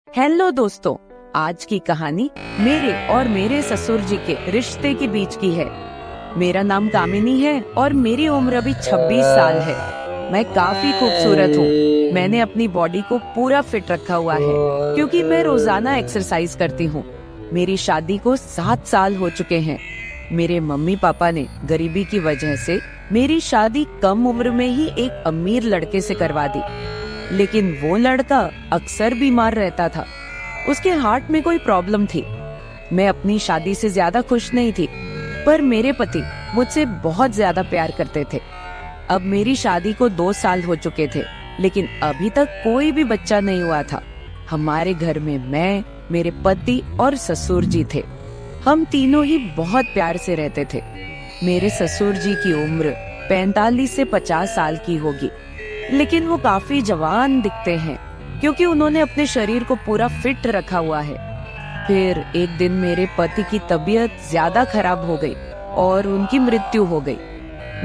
Hello दोस्तों, आज की कहानी मेरे और मेरे ससुर जी के रिश्ते के बीच की है। मेरा नाम कामिनी है और मेरी उम्र अभी 26 साल है। मैं काफी खूबसूरत हूँ। मैंने अपनी बॉडी को पूरा फिट रखा हुआ है क्योंकि मैं रोजाना एक्सरसाइज करती हूँ। मेरी शादी को 7 साल हो चुके हैं। मेरे मम्मी पापा ने गरीबी की वजह से मेरी शादी कम उम्र में ही एक अमीर लड़के से करवा दी, लेकिन वो लड़का अक्सर बीमार रहता था। उसके हार्ट में कोई प्रॉब्लम थी। मैं अपनी शादी से ज्यादा खुश नहीं थी, पर मेरे पति मुझसे बहुत ज्यादा प्यार करते थे। अब मेरी शादी को 2 साल हो चुके थे, लेकिन अभी तक कोई भी बच्चा नहीं हुआ था। हमारे घर में मैं, मेरे पति और ससुर जी थे। हम तीनों ही बहुत प्यार से रहते थे। मेरे ससुर जी की उम्र 45 से 50 साल की होगी, लेकिन वो काफी जवान दिखते हैं क्योंकि उन्होंने अपने शरीर को पूरा फिट रखा हुआ है। फिर एक दिन मेरे पति की तबीयत ज्यादा खराब हो गई और उनकी मृत्यु हो गई।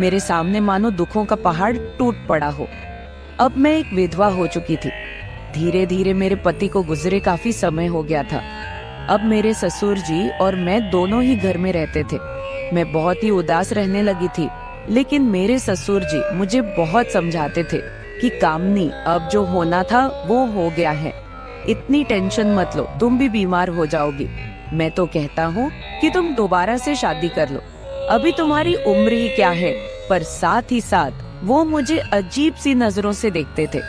मेरे सामने मानो दुखों का पहाड़ टूट पड़ा हो। अब मैं एक विधवा हो चुकी थी। धीरे धीरे मेरे पति को गुजरे काफी समय हो गया था। अब मेरे ससुर जी और मैं दोनों ही घर में रहते थे। मैं बहुत ही उदास रहने लगी थी, लेकिन मेरे ससुर जी मुझे बहुत समझाते थे कि कामनी, अब जो होना था वो हो गया है। इतनी टेंशन मत लो, तुम भी बीमार हो जाओगी। मैं तो कहता हूँ कि तुम दोबारा से शादी कर लो, अभी तुम्हारी उम्र ही क्या है। पर साथ ही साथ वो मुझे अजीब सी नजरों से देखते थे।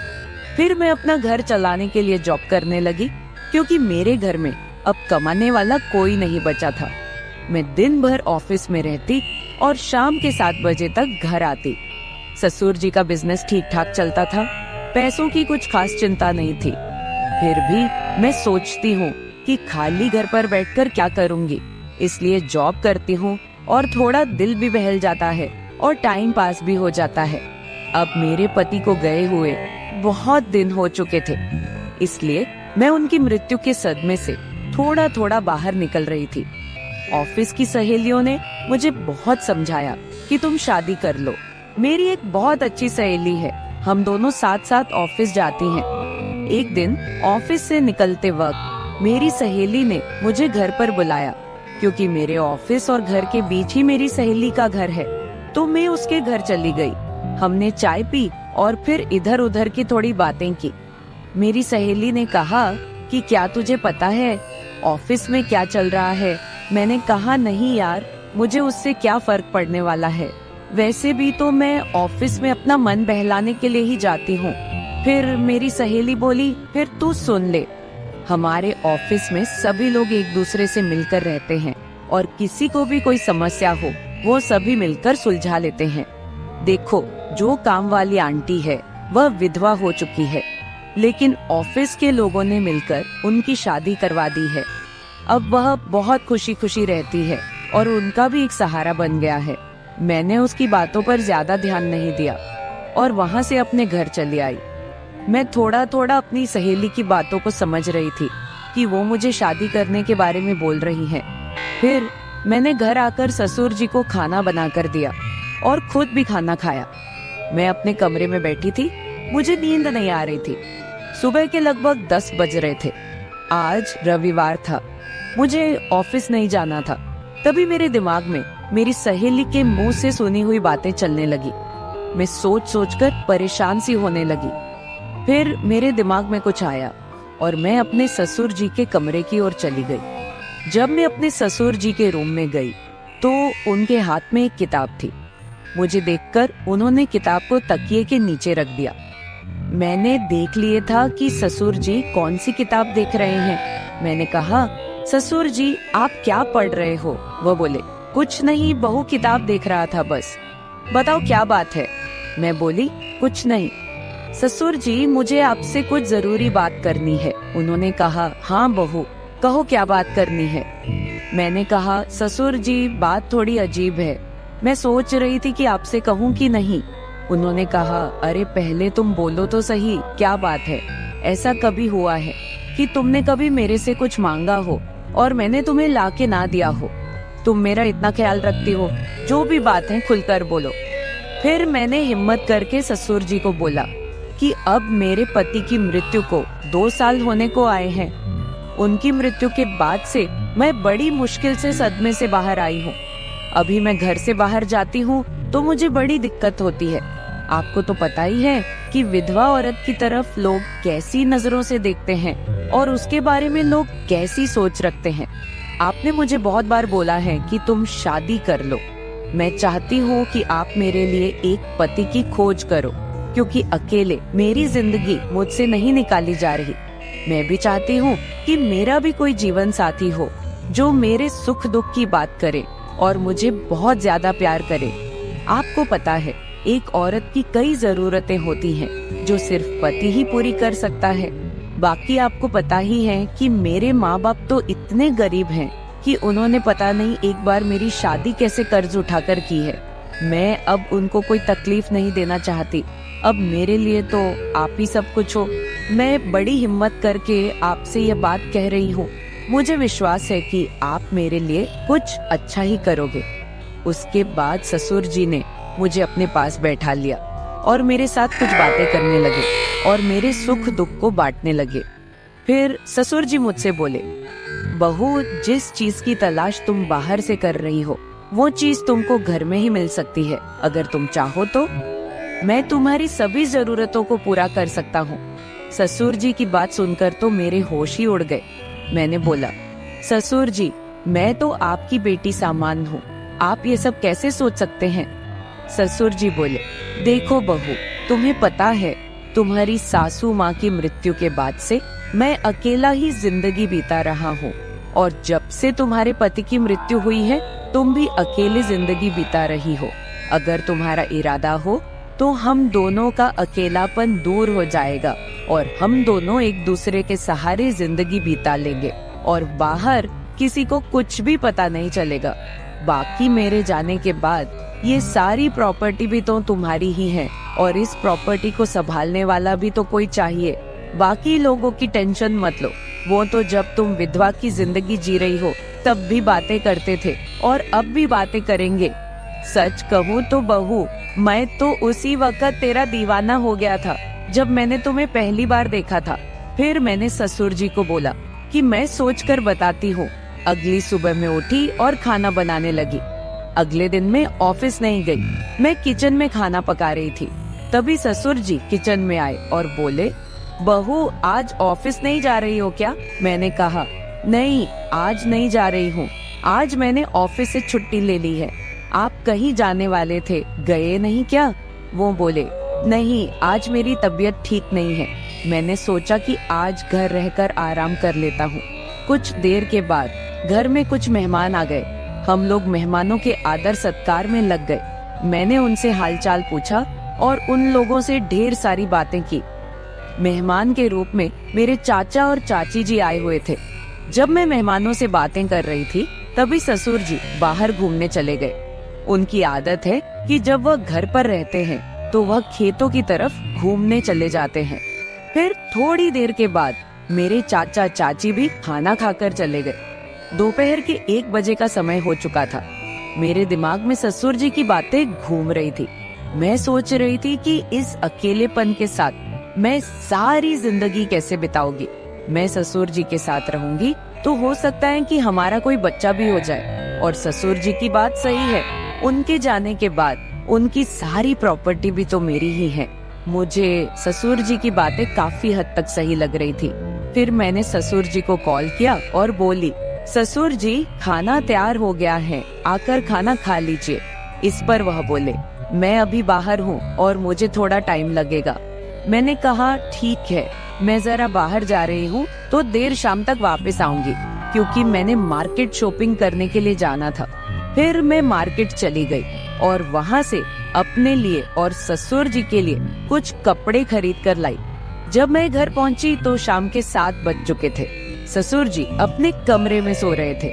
फिर मैं अपना घर चलाने के लिए जॉब करने लगी क्योंकि मेरे घर में अब कमाने वाला कोई नहीं बचा था। मैं दिन भर ऑफिस में रहती और शाम के 7 बजे तक घर आती। ससुर जी का बिजनेस ठीक ठाक चलता था, पैसों की कुछ खास चिंता नहीं थी। फिर भी मैं सोचती हूँ कि खाली घर पर बैठकर क्या करूँगी, इसलिए जॉब करती हूँ और थोड़ा दिल भी बहल जाता है और टाइम पास भी हो जाता है। अब मेरे पति को गए हुए बहुत दिन हो चुके थे, इसलिए मैं उनकी मृत्यु के सदमे से थोड़ा थोड़ा बाहर निकल रही थी। ऑफिस की सहेलियों ने मुझे बहुत समझाया कि तुम शादी कर लो। मेरी एक बहुत अच्छी सहेली है, हम दोनों साथ साथ ऑफिस जाती हैं। एक दिन ऑफिस से निकलते वक्त मेरी सहेली ने मुझे घर पर बुलाया क्योंकि मेरे ऑफिस और घर के बीच ही मेरी सहेली का घर है। तो मैं उसके घर चली गई। हमने चाय पी और फिर इधर उधर की थोड़ी बातें की। मेरी सहेली ने कहा कि क्या तुझे पता है ऑफिस में क्या चल रहा है? मैंने कहा नहीं यार, मुझे उससे क्या फर्क पड़ने वाला है। वैसे भी तो मैं ऑफिस में अपना मन बहलाने के लिए ही जाती हूँ। फिर मेरी सहेली बोली, फिर तू सुन ले, हमारे ऑफिस में सभी लोग एक दूसरे से मिलकर रहते हैं और किसी को भी कोई समस्या हो वो सभी मिलकर सुलझा लेते हैं। देखो, जो काम वाली आंटी है वह विधवा हो चुकी है, लेकिन ऑफिस के लोगों ने मिलकर उनकी शादी करवा दी है। अब वह बहुत खुशी खुशी रहती है और उनका भी एक सहारा बन गया है। मैंने उसकी बातों पर ज्यादा ध्यान नहीं दिया और वहाँ से अपने घर चली आई। मैं थोड़ा थोड़ा अपनी सहेली की बातों को समझ रही थी कि वो मुझे शादी करने के बारे में बोल रही है। फिर मैंने घर आकर ससुर जी को खाना बना कर दिया और खुद भी खाना खाया। मैं अपने कमरे में बैठी थी, मुझे नींद नहीं आ रही थी। सुबह के लगभग 10 बज रहे थे। आज रविवार था, मुझे ऑफिस नहीं जाना था। तभी मेरे दिमाग में मेरी सहेली के मुंह से सुनी हुई बातें चलने लगी। मैं सोच सोचकर परेशान सी होने लगी। फिर मेरे दिमाग में कुछ आया और मैं अपने ससुर जी के कमरे की ओर चली गई। जब मैं अपने ससुर जी के रूम में गई तो उनके हाथ में एक किताब थी। मुझे देखकर उन्होंने किताब को तकिए के नीचे रख दिया। मैंने देख लिए था कि ससुर जी कौन सी किताब देख रहे हैं। मैंने कहा, ससुर जी आप क्या पढ़ रहे हो? वो बोले, कुछ नहीं बहू, किताब देख रहा था बस। बताओ क्या बात है? मैं बोली, कुछ नहीं। ससुर जी मुझे आपसे कुछ जरूरी बात करनी है। उन्होंने कहा, हाँ बहू कहो क्या बात करनी है। मैंने कहा, ससुर जी बात थोड़ी अजीब है, मैं सोच रही थी कि आपसे कहूँ कि नहीं। उन्होंने कहा, अरे पहले तुम बोलो तो सही, क्या बात है? ऐसा कभी हुआ है कि तुमने कभी मेरे से कुछ मांगा हो और मैंने तुम्हें ला के ना दिया हो? तुम मेरा इतना ख्याल रखती हो, जो भी बात है खुलकर बोलो। फिर मैंने हिम्मत करके ससुर जी को बोला कि अब मेरे पति की मृत्यु को 2 साल होने को आए हैं उनकी मृत्यु के बाद से मैं बड़ी मुश्किल से सदमे से बाहर आई हूँ। अभी मैं घर से बाहर जाती हूँ तो मुझे बड़ी दिक्कत होती है। आपको तो पता ही है कि विधवा औरत की तरफ लोग कैसी नजरों से देखते हैं और उसके बारे में लोग कैसी सोच रखते हैं। आपने मुझे बहुत बार बोला है कि तुम शादी कर लो। मैं चाहती हूँ कि आप मेरे लिए एक पति की खोज करो, क्योंकि अकेले मेरी जिंदगी मुझसे नहीं निकाली जा रही। मैं भी चाहती हूँ कि मेरा भी कोई जीवन साथी हो जो मेरे सुख दुख की बात करे और मुझे बहुत ज्यादा प्यार करे। आपको पता है, एक औरत की कई जरूरतें होती हैं जो सिर्फ पति ही पूरी कर सकता है। बाकी आपको पता ही है कि मेरे माँ बाप तो इतने गरीब हैं कि उन्होंने पता नहीं एक बार मेरी शादी कैसे कर्ज उठाकर की है। मैं अब उनको कोई तकलीफ नहीं देना चाहती। अब मेरे लिए तो आप ही सब कुछ हो। मैं बड़ी हिम्मत करके आपसे ये बात कह रही हूँ। मुझे विश्वास है कि आप मेरे लिए कुछ अच्छा ही करोगे। उसके बाद ससुर जी ने मुझे अपने पास बैठा लिया और मेरे साथ कुछ बातें करने लगे और मेरे सुख दुख को बांटने लगे। फिर ससुर जी मुझसे बोले, बहू, जिस चीज की तलाश तुम बाहर से कर रही हो वो चीज तुमको घर में ही मिल सकती है। अगर तुम चाहो तो मैं तुम्हारी सभी जरूरतों को पूरा कर सकता हूँ। ससुर जी की बात सुनकर तो मेरे होश ही उड़ गए। मैंने बोला, ससुर जी, मैं तो आपकी बेटी सामान हूँ, आप ये सब कैसे सोच सकते हैं? ससुर जी बोले, देखो बहू, तुम्हें पता है तुम्हारी सासू माँ की मृत्यु के बाद से मैं अकेला ही जिंदगी बीता रहा हूँ, और जब से तुम्हारे पति की मृत्यु हुई है तुम भी अकेले जिंदगी बीता रही हो। अगर तुम्हारा इरादा हो तो हम दोनों का अकेलापन दूर हो जाएगा और हम दोनों एक दूसरे के सहारे जिंदगी बीता लेंगे और बाहर किसी को कुछ भी पता नहीं चलेगा। बाकी मेरे जाने के बाद ये सारी प्रॉपर्टी भी तो तुम्हारी ही है और इस प्रॉपर्टी को संभालने वाला भी तो कोई चाहिए। बाकी लोगों की टेंशन मत लो, वो तो जब तुम विधवा की जिंदगी जी रही हो तब भी बातें करते थे और अब भी बातें करेंगे। सच कहूँ तो बहू, मैं तो उसी वक्त तेरा दीवाना हो गया था जब मैंने तुम्हें पहली बार देखा था। फिर मैंने ससुर जी को बोला कि मैं सोचकर बताती हूँ। अगली सुबह में उठी और खाना बनाने लगी। अगले दिन मैं ऑफिस नहीं गई, मैं किचन में खाना पका रही थी। तभी ससुर जी किचन में आए और बोले, बहू, आज ऑफिस नहीं जा रही हो क्या? मैंने कहा, नहीं, आज नहीं जा रही हूँ। आज मैंने ऑफिस से छुट्टी ले ली है। आप कहीं जाने वाले थे, गए नहीं क्या? वो बोले, नहीं, आज मेरी तबीयत ठीक नहीं है। मैंने सोचा कि आज घर रहकर आराम कर लेता हूँ। कुछ देर के बाद घर में कुछ मेहमान आ गए। हम लोग मेहमानों के आदर सत्कार में लग गए। मैंने उनसे हालचाल पूछा और उन लोगों से ढेर सारी बातें की। मेहमान के रूप में मेरे चाचा और चाची जी आए हुए थे। जब मैं मेहमानों से बातें कर रही थी तभी ससुर जी बाहर घूमने चले गए। उनकी आदत है कि जब वह घर पर रहते हैं तो वह खेतों की तरफ घूमने चले जाते हैं। फिर थोड़ी देर के बाद मेरे चाचा चाची भी खाना खाकर चले गए। दोपहर के 1 बजे का समय हो चुका था। मेरे दिमाग में ससुर जी की बातें घूम रही थी। मैं सोच रही थी कि इस अकेलेपन के साथ मैं सारी जिंदगी कैसे बिताऊंगी। मैं ससुर जी के साथ रहूंगी तो हो सकता है कि हमारा कोई बच्चा भी हो जाए। और ससुर जी की बात सही है, उनके जाने के बाद उनकी सारी प्रॉपर्टी भी तो मेरी ही है। मुझे ससुर जी की बातें काफी हद तक सही लग रही थी। फिर मैंने ससुर जी को कॉल किया और बोली, ससुर जी, खाना तैयार हो गया है, आकर खाना खा लीजिए। इस पर वह बोले, मैं अभी बाहर हूँ और मुझे थोड़ा टाइम लगेगा। मैंने कहा, ठीक है, मैं जरा बाहर जा रही हूँ तो देर शाम तक वापस आऊंगी, क्योंकि मैंने मार्केट शॉपिंग करने के लिए जाना था। फिर मैं मार्केट चली गई और वहाँ से अपने लिए और ससुर जी के लिए कुछ कपड़े खरीद कर लाई। जब मैं घर पहुँची तो शाम के 7 बज चुके थे। ससुर जी अपने कमरे में सो रहे थे।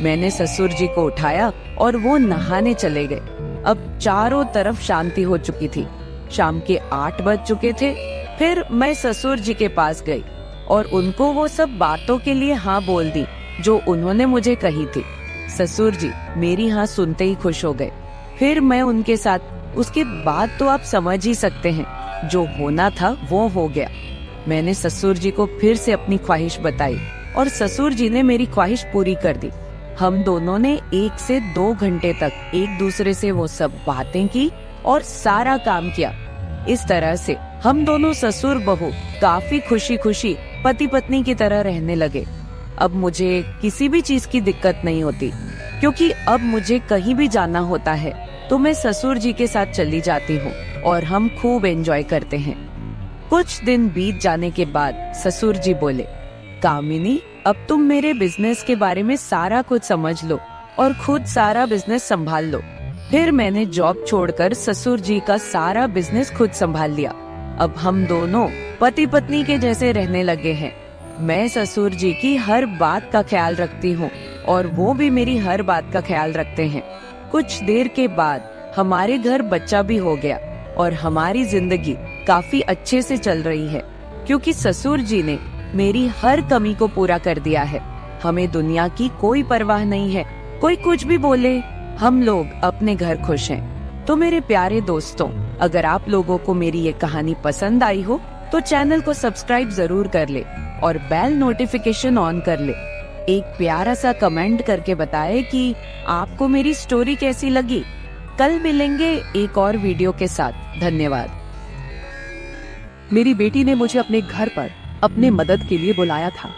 मैंने ससुर जी को उठाया और वो नहाने चले गए। अब चारों तरफ शांति हो चुकी थी। शाम के 8 बज चुके थे। फिर मैं ससुर जी के पास गई और उनको वो सब बातों के लिए हाँ बोल दी जो उन्होंने मुझे कही थी। ससुर जी मेरी हाँ सुनते ही खुश हो गए। फिर मैं उनके साथ उसके बाद तो आप समझ ही सकते हैं, जो होना था वो हो गया। मैंने ससुर जी को फिर से अपनी ख्वाहिश बताई और ससुर जी ने मेरी ख्वाहिश पूरी कर दी। हम दोनों ने 1 से 2 घंटे तक एक दूसरे से वो सब बातें की और सारा काम किया। इस तरह से हम दोनों ससुर बहू काफी खुशी खुशी पति पत्नी की तरह रहने लगे। अब मुझे किसी भी चीज की दिक्कत नहीं होती, क्योंकि अब मुझे कहीं भी जाना होता है तो मैं ससुर जी के साथ चली जाती हूँ और हम खूब एंजॉय करते हैं। कुछ दिन बीत जाने के बाद ससुर जी बोले, कामिनी, अब तुम मेरे बिजनेस के बारे में सारा कुछ समझ लो और खुद सारा बिजनेस संभाल लो। फिर मैंने जॉब छोड़कर ससुर जी का सारा बिजनेस खुद संभाल लिया। अब हम दोनों पति पत्नी के जैसे रहने लगे हैं। मैं ससुर जी की हर बात का ख्याल रखती हूँ और वो भी मेरी हर बात का ख्याल रखते हैं। कुछ देर के बाद हमारे घर बच्चा भी हो गया और हमारी जिंदगी काफी अच्छे से चल रही है, क्योंकि ससुर जी ने मेरी हर कमी को पूरा कर दिया है। हमें दुनिया की कोई परवाह नहीं है, कोई कुछ भी बोले, हम लोग अपने घर खुश हैं। तो मेरे प्यारे दोस्तों, अगर आप लोगों को मेरी ये कहानी पसंद आई हो तो चैनल को सब्सक्राइब जरूर कर ले और बेल नोटिफिकेशन ऑन कर ले। एक प्यारा सा कमेंट करके बताएं कि आपको मेरी स्टोरी कैसी लगी। कल मिलेंगे एक और वीडियो के साथ। धन्यवाद। मेरी बेटी ने मुझे अपने घर पर अपने मदद के लिए बुलाया था।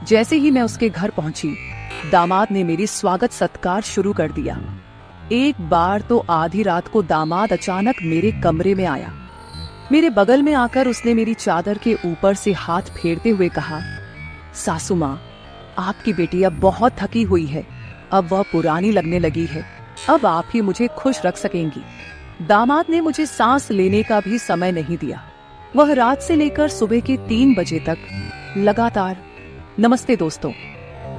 जैसे ही मैं उसके घर पहुंची, दामाद ने मेरी स्वागत सत्कार शुरू कर दिया। एक बार तो आधी रात को दामाद अचानक मेरे कमरे में आया। मेरे बगल में आकर उसने मेरी चादर के ऊपर से हाथ फेरते हुए कहा, सासू माँ, आपकी बेटी अब बहुत थकी हुई है, अब वह पुरानी लगने लगी है, अब आप ही मुझे खुश रख सकेंगी। दामाद ने मुझे सांस लेने का भी समय नहीं दिया। वह रात से लेकर सुबह के 3 बजे तक लगातार। नमस्ते दोस्तों,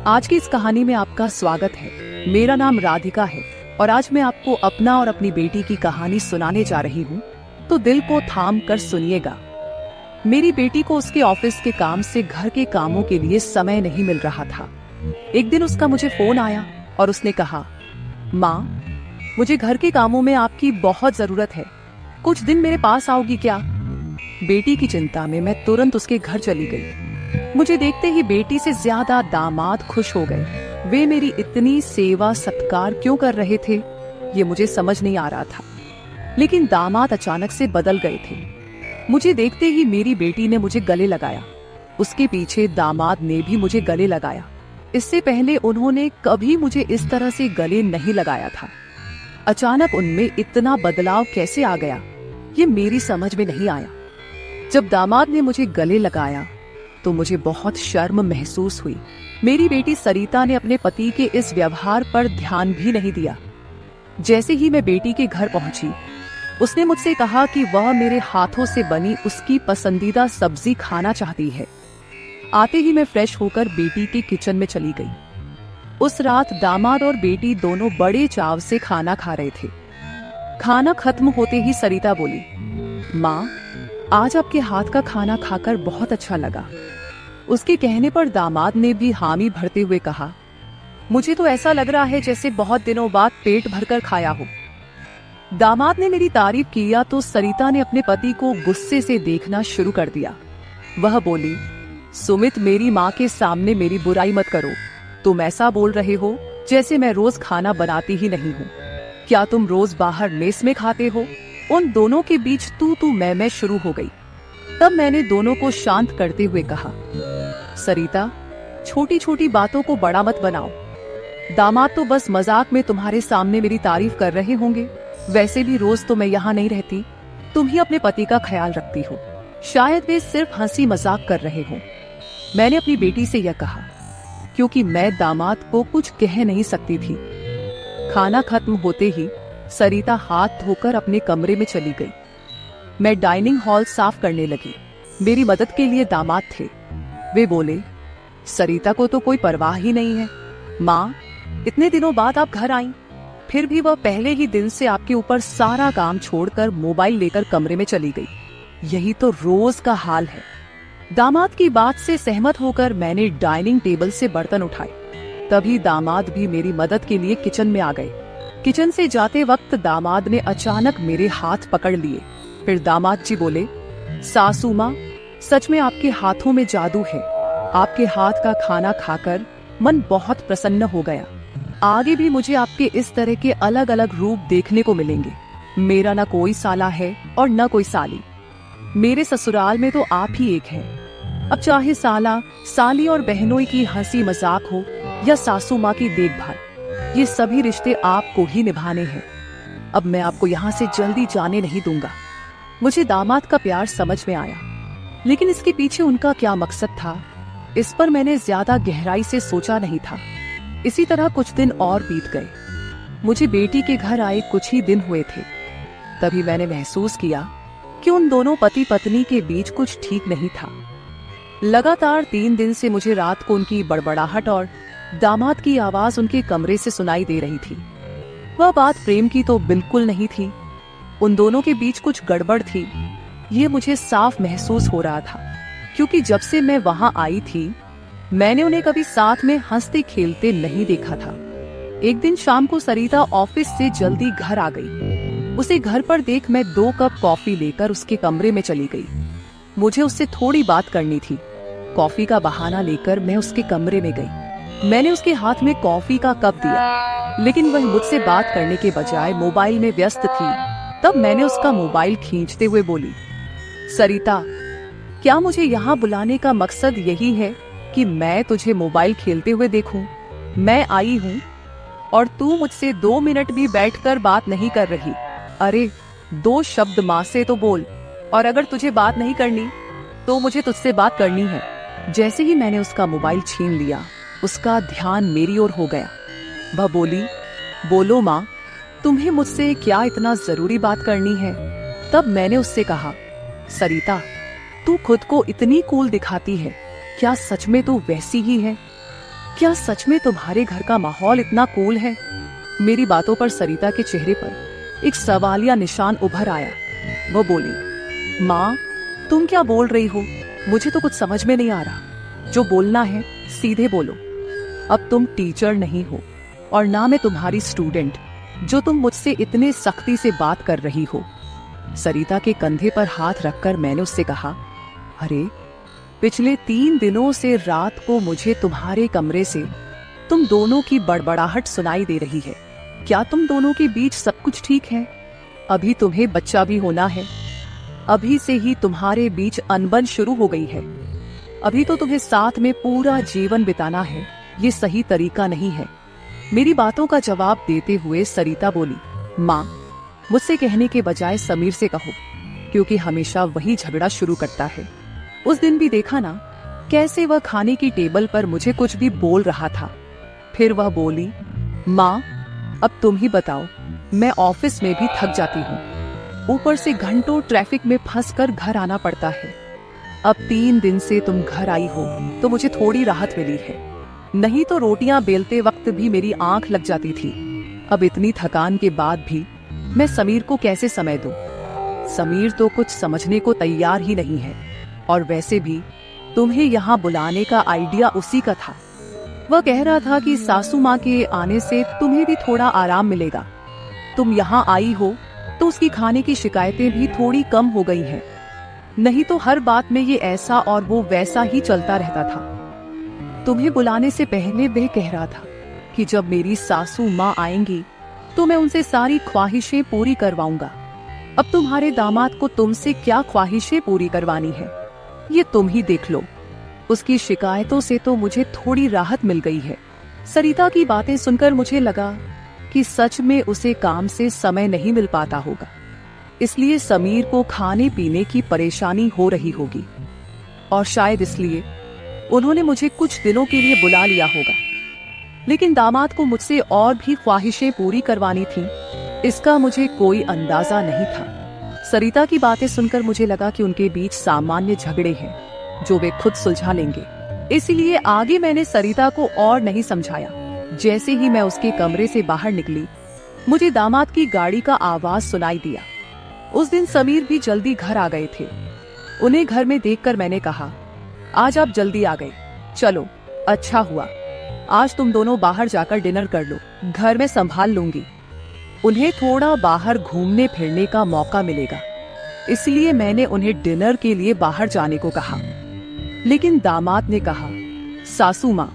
आज की इस कहानी में आपका स्वागत है। मेरा नाम राधिका है और आज मैं आपको अपना और अपनी बेटी की कहानी सुनाने जा रही हूँ, तो दिल को थाम कर सुनिएगा। मेरी बेटी को उसके ऑफिस के काम से घर के कामों के लिए समय नहीं मिल रहा था। एक दिन उसका मुझे फोन आया और उसने कहा, माँ, मुझे घर के कामों में आपकी बहुत जरूरत है, कुछ दिन मेरे पास आओगी क्या? बेटी की चिंता में मैं तुरंत उसके घर चली गई। मुझे देखते ही बेटी से ज्यादा दामाद खुश हो गए। वे मेरी इतनी सेवा सत्कार क्यों कर रहे थे, ये मुझे समझ नहीं आ रहा था। लेकिन दामाद अचानक से बदल गए थे। मुझे देखते ही मेरी बेटी ने मुझे गले लगाया। उसके पीछे दामाद ने भी मुझे गले लगाया। इससे पहले उन्होंने कभी मुझे इस तरह से गले नहीं लगाया था। अचानक उनमें इतना बदलाव कैसे आ गया, ये मेरी समझ में नहीं आया। जब दामाद ने मुझे गले लगाया तो मुझे बहुत शर्म महसूस हुई। मेरी बेटी सरिता ने अपने पति के इस व्यवहार पर ध्यान भी नहीं दिया। जैसे ही मैं बेटी के घर पहुंची, उसने मुझसे कहा कि वह मेरे हाथों से बनी उसकी पसंदीदा सब्जी खाना चाहती है। आते ही मैं फ्रेश होकर बेटी के किचन में चली गई। उस रात दामाद और बेटी दोनों बड़े चाव से खाना खा रहे थे। खाना खत्म होते ही सरिता बोली, माँ, आज आपके हाथ का खाना खाकर बहुत अच्छा लगा। उसके कहने पर दामाद ने भी हामी भरते हुए कहा, मुझे तो ऐसा लग रहा है जैसे बहुत दिनों बाद पेट भरकर खाया हो। दामाद ने मेरी तारीफ किया तो सरिता ने अपने पति को गुस्से से देखना शुरू कर दिया। वह बोली, सुमित, मेरी माँ के सामने मेरी बुराई मत करो। तुम ऐसा बोल रहे हो जैसे मैं रोज खाना बनाती ही नहीं हूँ। क्या तुम रोज बाहर मेस में खाते हो? उन दोनों के बीच तू मैं शुरू हो गई। तब मैंने दोनों को शांत करते हुए कहा, सरिता, छोटी छोटी बातों को बड़ा मत बनाओ। दामाद तो बस मजाक में तुम्हारे सामने मेरी तारीफ कर रहे होंगे। वैसे भी रोज तो मैं यहाँ नहीं रहती, तुम ही अपने पति का ख्याल रखती हो। शायद वे सिर्फ हंसी मजाक कर रहे हो। मैंने अपनी बेटी से यह कहा क्योंकि मैं दामाद को कुछ कह नहीं सकती थी। खाना खत्म होते ही सरिता हाथ धोकर अपने कमरे में चली गई। मैं डाइनिंग हॉल साफ करने लगी। मेरी मदद के लिए दामाद थे। वे बोले, सरिता को तो कोई परवाह ही नहीं है। माँ, इतने दिनों बाद आप घर आई, फिर भी वह पहले ही दिन से आपके ऊपर सारा काम छोड़कर मोबाइल लेकर कमरे में चली गई। यही तो रोज का हाल है। दामाद की बात से सहमत होकर मैंने डाइनिंग टेबल से बर्तन उठाए। तभी दामाद भी मेरी मदद के लिए किचन में आ गए। किचन से जाते वक्त दामाद ने अचानक मेरे हाथ पकड़ लिए। फिर दामाद जी बोले, सासू माँ, सच में आपके हाथों में जादू है। आपके हाथ का खाना खाकर मन बहुत प्रसन्न हो गया। आगे भी मुझे आपके इस तरह के अलग अलग रूप देखने को मिलेंगे। मेरा ना कोई साला है और न कोई साली। मेरे ससुराल में तो आप ही एक हैं। अब चाहे साला, साली और बहनों की हंसी मजाक हो या सासू माँ की देखभाल, ये सभी रिश्ते आपको ही निभाने हैं। अब मैं आपको यहाँ से जल्दी जाने नहीं दूंगा। मुझे दामाद का प्यार समझ में आया, लेकिन इसके पीछे उनका क्या मकसद था, इस पर मैंने ज्यादा गहराई से सोचा नहीं था। इसी तरह कुछ दिन और बीत गए। मुझे बेटी के घर आए कुछ ही दिन हुए थे, तभी मैंने महसूस किया कि उन दोनों पति पत्नी के बीच कुछ ठीक नहीं था। लगातार 3 दिन से मुझे रात को उनकी बड़बड़ाहट और दामाद की आवाज उनके कमरे से सुनाई दे रही थी। वह बात प्रेम की तो बिल्कुल नहीं थी। उन दोनों के बीच कुछ गड़बड़ थी, ये मुझे साफ महसूस हो रहा था, क्योंकि जब से मैं वहां आई थी मैंने उन्हें कभी साथ में हंसते खेलते नहीं देखा था। एक दिन शाम को सरिता ऑफिस से जल्दी घर आ गई। उसे घर पर देख मैं 2 कप कॉफी लेकर उसके कमरे में चली गई। मुझे उससे थोड़ी बात करनी थी। कॉफी का बहाना लेकर मैं उसके कमरे में गई। मैंने उसके हाथ में कॉफी का कप दिया, लेकिन वह मुझसे बात करने के बजाय मोबाइल में व्यस्त थी। तब मैंने उसका मोबाइल खींचते हुए बोली, सरिता, क्या मुझे यहाँ बुलाने का मकसद यही है कि मैं तुझे मोबाइल खेलते हुए देखूं? मैं आई हूँ और तू मुझसे 2 मिनट भी बैठकर बात नहीं कर रही। अरे 2 शब्द माँ से तो बोल, और अगर तुझे बात नहीं करनी तो मुझे तुझसे बात करनी है। जैसे ही मैंने उसका मोबाइल छीन लिया, उसका ध्यान मेरी ओर हो गया। वह बोली, बोलो माँ, तुम्हें मुझसे क्या इतना जरूरी बात करनी है? तब मैंने उससे कहा, सरिता, तू खुद को इतनी कूल दिखाती है, क्या सच में तू वैसी ही है? क्या सच में तुम्हारे घर का माहौल इतना कूल है? मेरी बातों पर सरिता के चेहरे पर एक सवालिया निशान उभर आया। वो बोली, माँ, तुम क्या बोल रही हो? मुझे तो कुछ समझ में नहीं आ रहा। जो बोलना है सीधे बोलो। अब तुम टीचर नहीं हो और ना मैं तुम्हारी स्टूडेंट, जो तुम मुझसे इतने सख्ती से बात कर रही हो। सरिता के कंधे पर हाथ रखकर मैंने उससे कहा, अरे पिछले 3 दिनों से रात को मुझे तुम्हारे कमरे से तुम दोनों की बड़बड़ाहट सुनाई दे रही है। क्या तुम दोनों के बीच सब कुछ ठीक है? अभी तुम्हें बच्चा भी होना है। अभी से ही तुम्हारे बीच अनबन शुरू हो गई है। अभी तो तुम्हें साथ में पूरा जीवन बिताना है। ये सही तरीका नहीं है। मेरी बातों का जवाब देते हुए सरिता बोली, माँ, मुझसे कहने के बजाय समीर से कहो, क्योंकि हमेशा वही झगड़ा शुरू करता है। उस दिन भी देखा ना, कैसे वह खाने की टेबल पर मुझे कुछ भी बोल रहा था। फिर वह बोली, माँ, अब तुम ही बताओ, मैं ऑफिस में भी थक जाती हूँ। ऊपर से घंटों ट्रैफिक में फंसकर घर आना पड़ता है। अब 3 दिन से तुम घर आई हो तो मुझे थोड़ी राहत मिली है, नहीं तो रोटियां बेलते वक्त भी मेरी आंख लग जाती थी। अब इतनी थकान के बाद भी मैं समीर को कैसे समय दूं? समीर तो कुछ समझने को तैयार ही नहीं है। और वैसे भी तुम्हें यहाँ बुलाने का आइडिया उसी का था। वह कह रहा था कि सासू माँ के आने से तुम्हें भी थोड़ा आराम मिलेगा। तुम यहाँ आई हो तो उसकी खाने की शिकायतें भी थोड़ी कम हो गई हैं। नहीं तो हर बात में ये ऐसा और वो वैसा ही चलता रहता था। तुम्हें बुलाने से पहले वह कह रहा था कि जब मेरी सासू माँ आएंगी तो मैं उनसे सारी ख्वाहिशें पूरी करवाऊंगा। अब तुम्हारे दामाद को तुमसे क्या ख्वाहिशें पूरी करवानी है, ये तुम ही देख लो। उसकी शिकायतों से तो मुझे थोड़ी राहत मिल गई है। सरिता की बातें सुनकर मुझे लगा कि सच में उसे काम से समय नहीं मिल पाता होगा, इसलिए समीर को खाने पीने की परेशानी हो रही होगी, और शायद इसलिए उन्होंने मुझे कुछ दिनों के लिए बुला लिया होगा। लेकिन दामाद को मुझसे और भी ख्वाहिशें पूरी करवानी थी, इसका मुझे कोई अंदाजा नहीं था। सरिता की बातें सुनकर मुझे लगा कि उनके बीच सामान्य झगड़े हैं जो वे खुद सुलझा लेंगे। इसलिए आगे मैंने सरिता को और नहीं समझाया। जैसे ही मैं उसके कमरे से बाहर निकली, मुझे दामाद की गाड़ी का आवाज सुनाई दिया। उस दिन समीर भी जल्दी घर आ गए थे। उन्हें घर में देखकर मैंने कहा, आज आप जल्दी आ गए, चलो अच्छा हुआ। आज तुम दोनों बाहर जाकर डिनर कर लो, घर में संभाल लूंगी। उन्हें थोड़ा बाहर घूमने फिरने का मौका मिलेगा, इसलिए मैंने उन्हें डिनर के लिए बाहर जाने को कहा। लेकिन दामाद ने कहा, सासू माँ,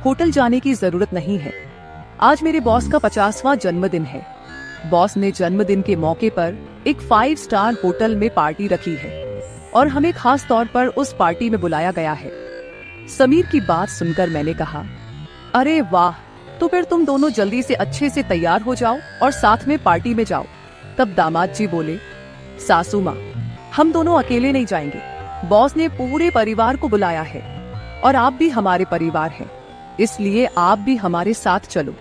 होटल जाने की जरूरत नहीं है। आज मेरे बॉस का 50वां जन्मदिन है। बॉस ने जन्मदिन के मौके पर एक 5 स्टार होटल में पार्टी रखी है और हमें खास तौर पर उस पार्टी में बुलाया गया है। समीर की बात सुनकर मैंने कहा, अरे वाह, तो फिर तुम दोनों जल्दी से अच्छे से तैयार हो जाओ और साथ में पार्टी में जाओ। तब दामाद जी बोले, सासू माँ, हम दोनों अकेले नहीं जाएंगे। बॉस ने पूरे परिवार को बुलाया है और आप भी हमारे परिवार हैं, इसलिए आप भी हमारे साथ चलो।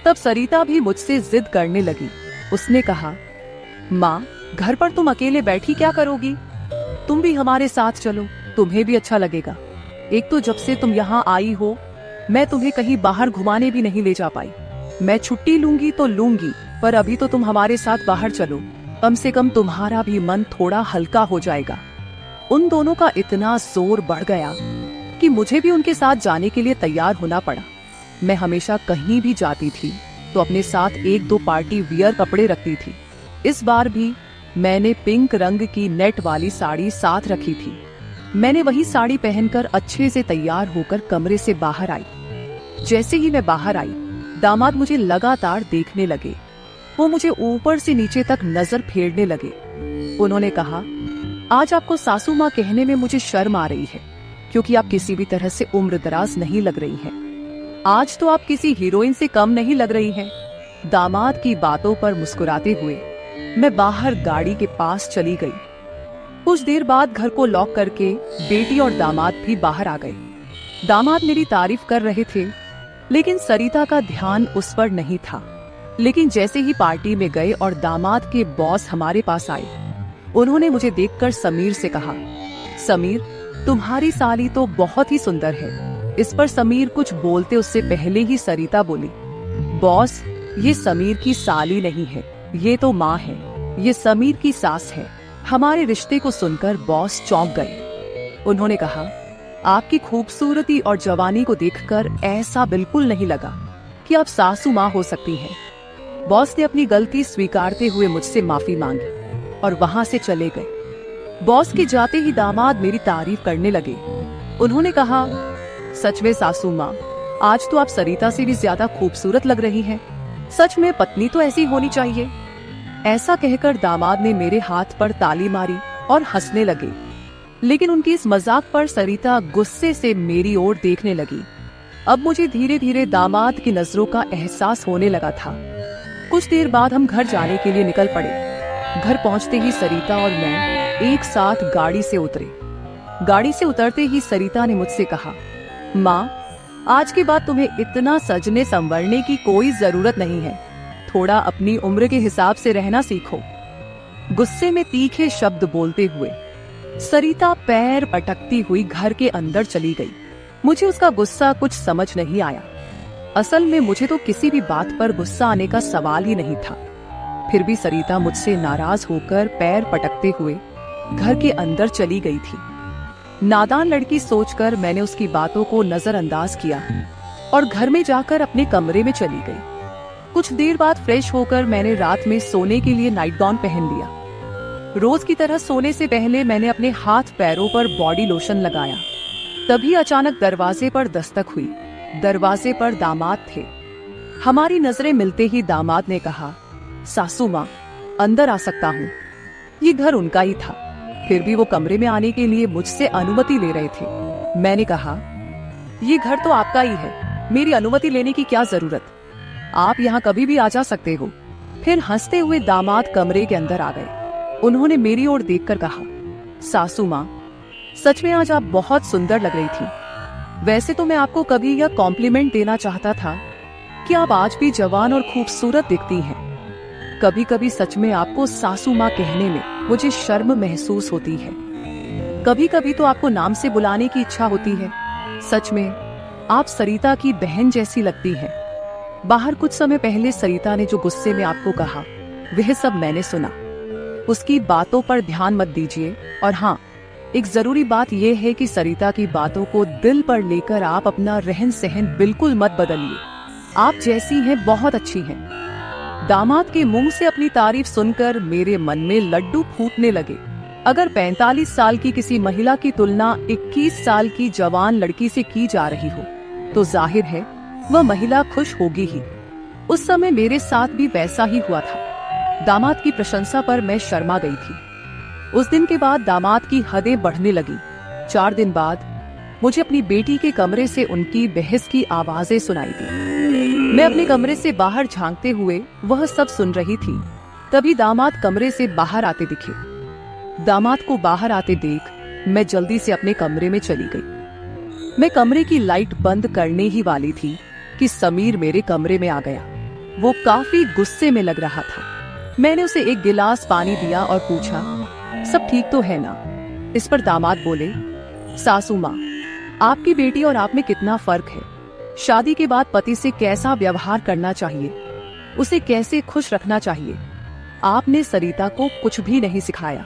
तब सरिता भी मुझसे जिद करने लगी। उसने कहा, माँ, घर पर तुम अकेले बैठी क्या करोगी? तुम भी हमारे साथ चलो, तुम्हें भी अच्छा लगेगा। एक तो जब से तुम यहाँ आई हो, मैं तुम्हें कहीं बाहर घुमाने भी नहीं ले जा पाई। मैं छुट्टी लूंगी तो लूंगी, पर अभी तो तुम हमारे साथ बाहर चलो, कम से कम तुम्हारा भी मन थोड़ा हल्का हो जाएगा। उन दोनों का इतना जोर बढ़ गया कि मुझे भी उनके साथ जाने के लिए तैयार होना पड़ा। मैं हमेशा कहीं भी जाती थी तो अपने साथ 1-2 पार्टी वियर कपड़े रखती थी। इस बार भी मैंने पिंक रंग की नेट वाली साड़ी साथ रखी थी। मैंने वही साड़ी पहनकर अच्छे से तैयार होकर कमरे से बाहर आई। जैसे ही मैं बाहर आई, दामाद मुझे लगातार देखने लगे। वो मुझे ऊपर से नीचे तक नजर फेरने लगे। उन्होंने कहा, आज आपको सासू माँ कहने में मुझे शर्म आ रही है, क्योंकि आप किसी भी तरह से उम्रदराज नहीं लग रही हैं। आज तो आप किसी हीरोइन से कम नहीं लग रही हैं। दामाद की बातों पर मुस्कुराते हुए मैं बाहर गाड़ी के पास चली गई। कुछ देर बाद घर को लॉक करके बेटी और दामाद भी बाहर आ गए। दामाद मेरी तारीफ कर रहे थे, लेकिन सरिता का ध्यान उस पर नहीं था। लेकिन जैसे ही पार्टी में गए और दामाद के बॉस हमारे पास आए, उन्होंने मुझे देखकर समीर से कहा, समीर, तुम्हारी साली तो बहुत ही सुंदर है। इस पर समीर कुछ बोलते उससे पहले ही सरिता बोली, बॉस, ये समीर की साली नहीं है, ये तो माँ है, ये समीर की सास है। हमारे रिश्ते को सुनकर बॉस चौंक गए। उन्होंने कहा, आपकी खूबसूरती और जवानी को देखकर ऐसा बिल्कुल नहीं लगा कि आप सासू माँ हो सकती हैं। बॉस ने अपनी गलती स्वीकारते हुए मुझसे माफी मांगी और वहां से चले गए। बॉस के जाते ही दामाद मेरी तारीफ करने लगे। उन्होंने कहा, सच में सासू माँ, आज तो आप सरिता से भी ज्यादा खूबसूरत लग रही हैं। सच में पत्नी तो ऐसी होनी चाहिए। ऐसा कहकर दामाद ने मेरे हाथ पर ताली मारी और हंसने लगे। लेकिन उनकी इस मजाक पर सरिता गुस्से से मेरी ओर देखने लगी। अब मुझे धीरे धीरे दामाद की नजरों का एहसास होने लगा था। कुछ देर बाद हम घर जाने के लिए निकल पड़े। घर पहुंचते ही सरिता और मैं एक साथ गाड़ी से उतरे। गाड़ी से उतरते ही सरिता ने मुझसे कहा, माँ, आज के बाद तुम्हें इतना सजने संवरने की कोई जरूरत नहीं है। थोड़ा अपनी उम्र के हिसाब से रहना सीखो। गुस्से में तीखे शब्द बोलते हुए सरिता पैर पटकती हुई घर के अंदर चली गई। मुझे उसका गुस्सा कुछ समझ नहीं आया। असल में मुझे तो किसी भी बात पर गुस्सा आने का सवाल ही नहीं था। फिर भी सरिता मुझसे नाराज होकर पैर पटकते हुए घर के अंदर चली गई थी। नादान लड़की सोचकर मैंने उसकी बातों को नजरअंदाज किया और घर में जाकर अपने कमरे में चली गई। कुछ देर बाद फ्रेश होकर मैंने रात में सोने के लिए नाइट गाउन पहन लिया। रोज की तरह सोने से पहले मैंने अपने हाथ पैरों पर बॉडी लोशन लगाया। तभी अचानक दरवाजे पर दस्तक हुई। दरवाजे पर दामाद थे। हमारी नजरें मिलते ही दामाद ने कहा, सासू माँ, अंदर आ सकता हूँ? ये घर उनका ही था, फिर भी वो कमरे में आने के लिए मुझसे अनुमति ले रहे थे। मैंने कहा, ये घर तो आपका ही है, मेरी अनुमति लेने की क्या जरूरत? आप यहाँ कभी भी आ जा सकते हो। फिर हंसते हुए दामाद कमरे के अंदर आ गए। उन्होंने मेरी ओर देखकर कहा, सासू माँ, सच में आज आप बहुत सुंदर लग रही थी। वैसे तो मैं आपको कभी यह कॉम्प्लीमेंट देना चाहता था कि आप आज भी जवान और खूबसूरत दिखती हैं। कभी कभी सच में आपको सासू माँ कहने में मुझे शर्म महसूस होती है। कभी कभी तो आपको नाम से बुलाने की इच्छा होती है। सच में आप सरिता की बहन जैसी लगती हैं। बाहर कुछ समय पहले सरिता ने जो गुस्से में आपको कहा, वह सब मैंने सुना। उसकी बातों पर ध्यान मत दीजिए। और हाँ, एक जरूरी बात यह है कि सरिता की बातों को दिल पर लेकर आप अपना रहन सहन बिल्कुल मत बदलिए। आप जैसी हैं बहुत अच्छी हैं। दामाद के मुंह से अपनी तारीफ सुनकर मेरे मन में लड्डू फूटने लगे। अगर 45 साल की किसी महिला की तुलना 21 साल की जवान लड़की से की जा रही हो तो जाहिर है वह महिला खुश होगी ही। उस समय मेरे साथ भी वैसा ही हुआ था। दामाद की प्रशंसा पर मैं शर्मा गई थी। उस दिन के बाद दामाद की हदें बढ़ने लगी। 4 दिन बाद मुझे अपनी बेटी के कमरे से उनकी बहस की आवाजें सुनाई दी। मैं अपने कमरे से बाहर झांकते हुए वह सब सुन रही थी। तभी दामाद कमरे से बाहर आते दिखे। दामाद को बाहर आते देख मैं जल्दी से अपने कमरे में चली गई। मैं कमरे की लाइट बंद करने ही वाली थी कि समीर मेरे कमरे में आ गया। वो काफी गुस्से में लग रहा था। मैंने उसे एक गिलास पानी दिया और पूछा, सब ठीक तो है ना? इस पर दामाद बोले, सासू माँ, आपकी बेटी और आप में कितना फर्क है। शादी के बाद पति से कैसा व्यवहार करना चाहिए, उसे कैसे खुश रखना चाहिए, आपने सरिता को कुछ भी नहीं सिखाया।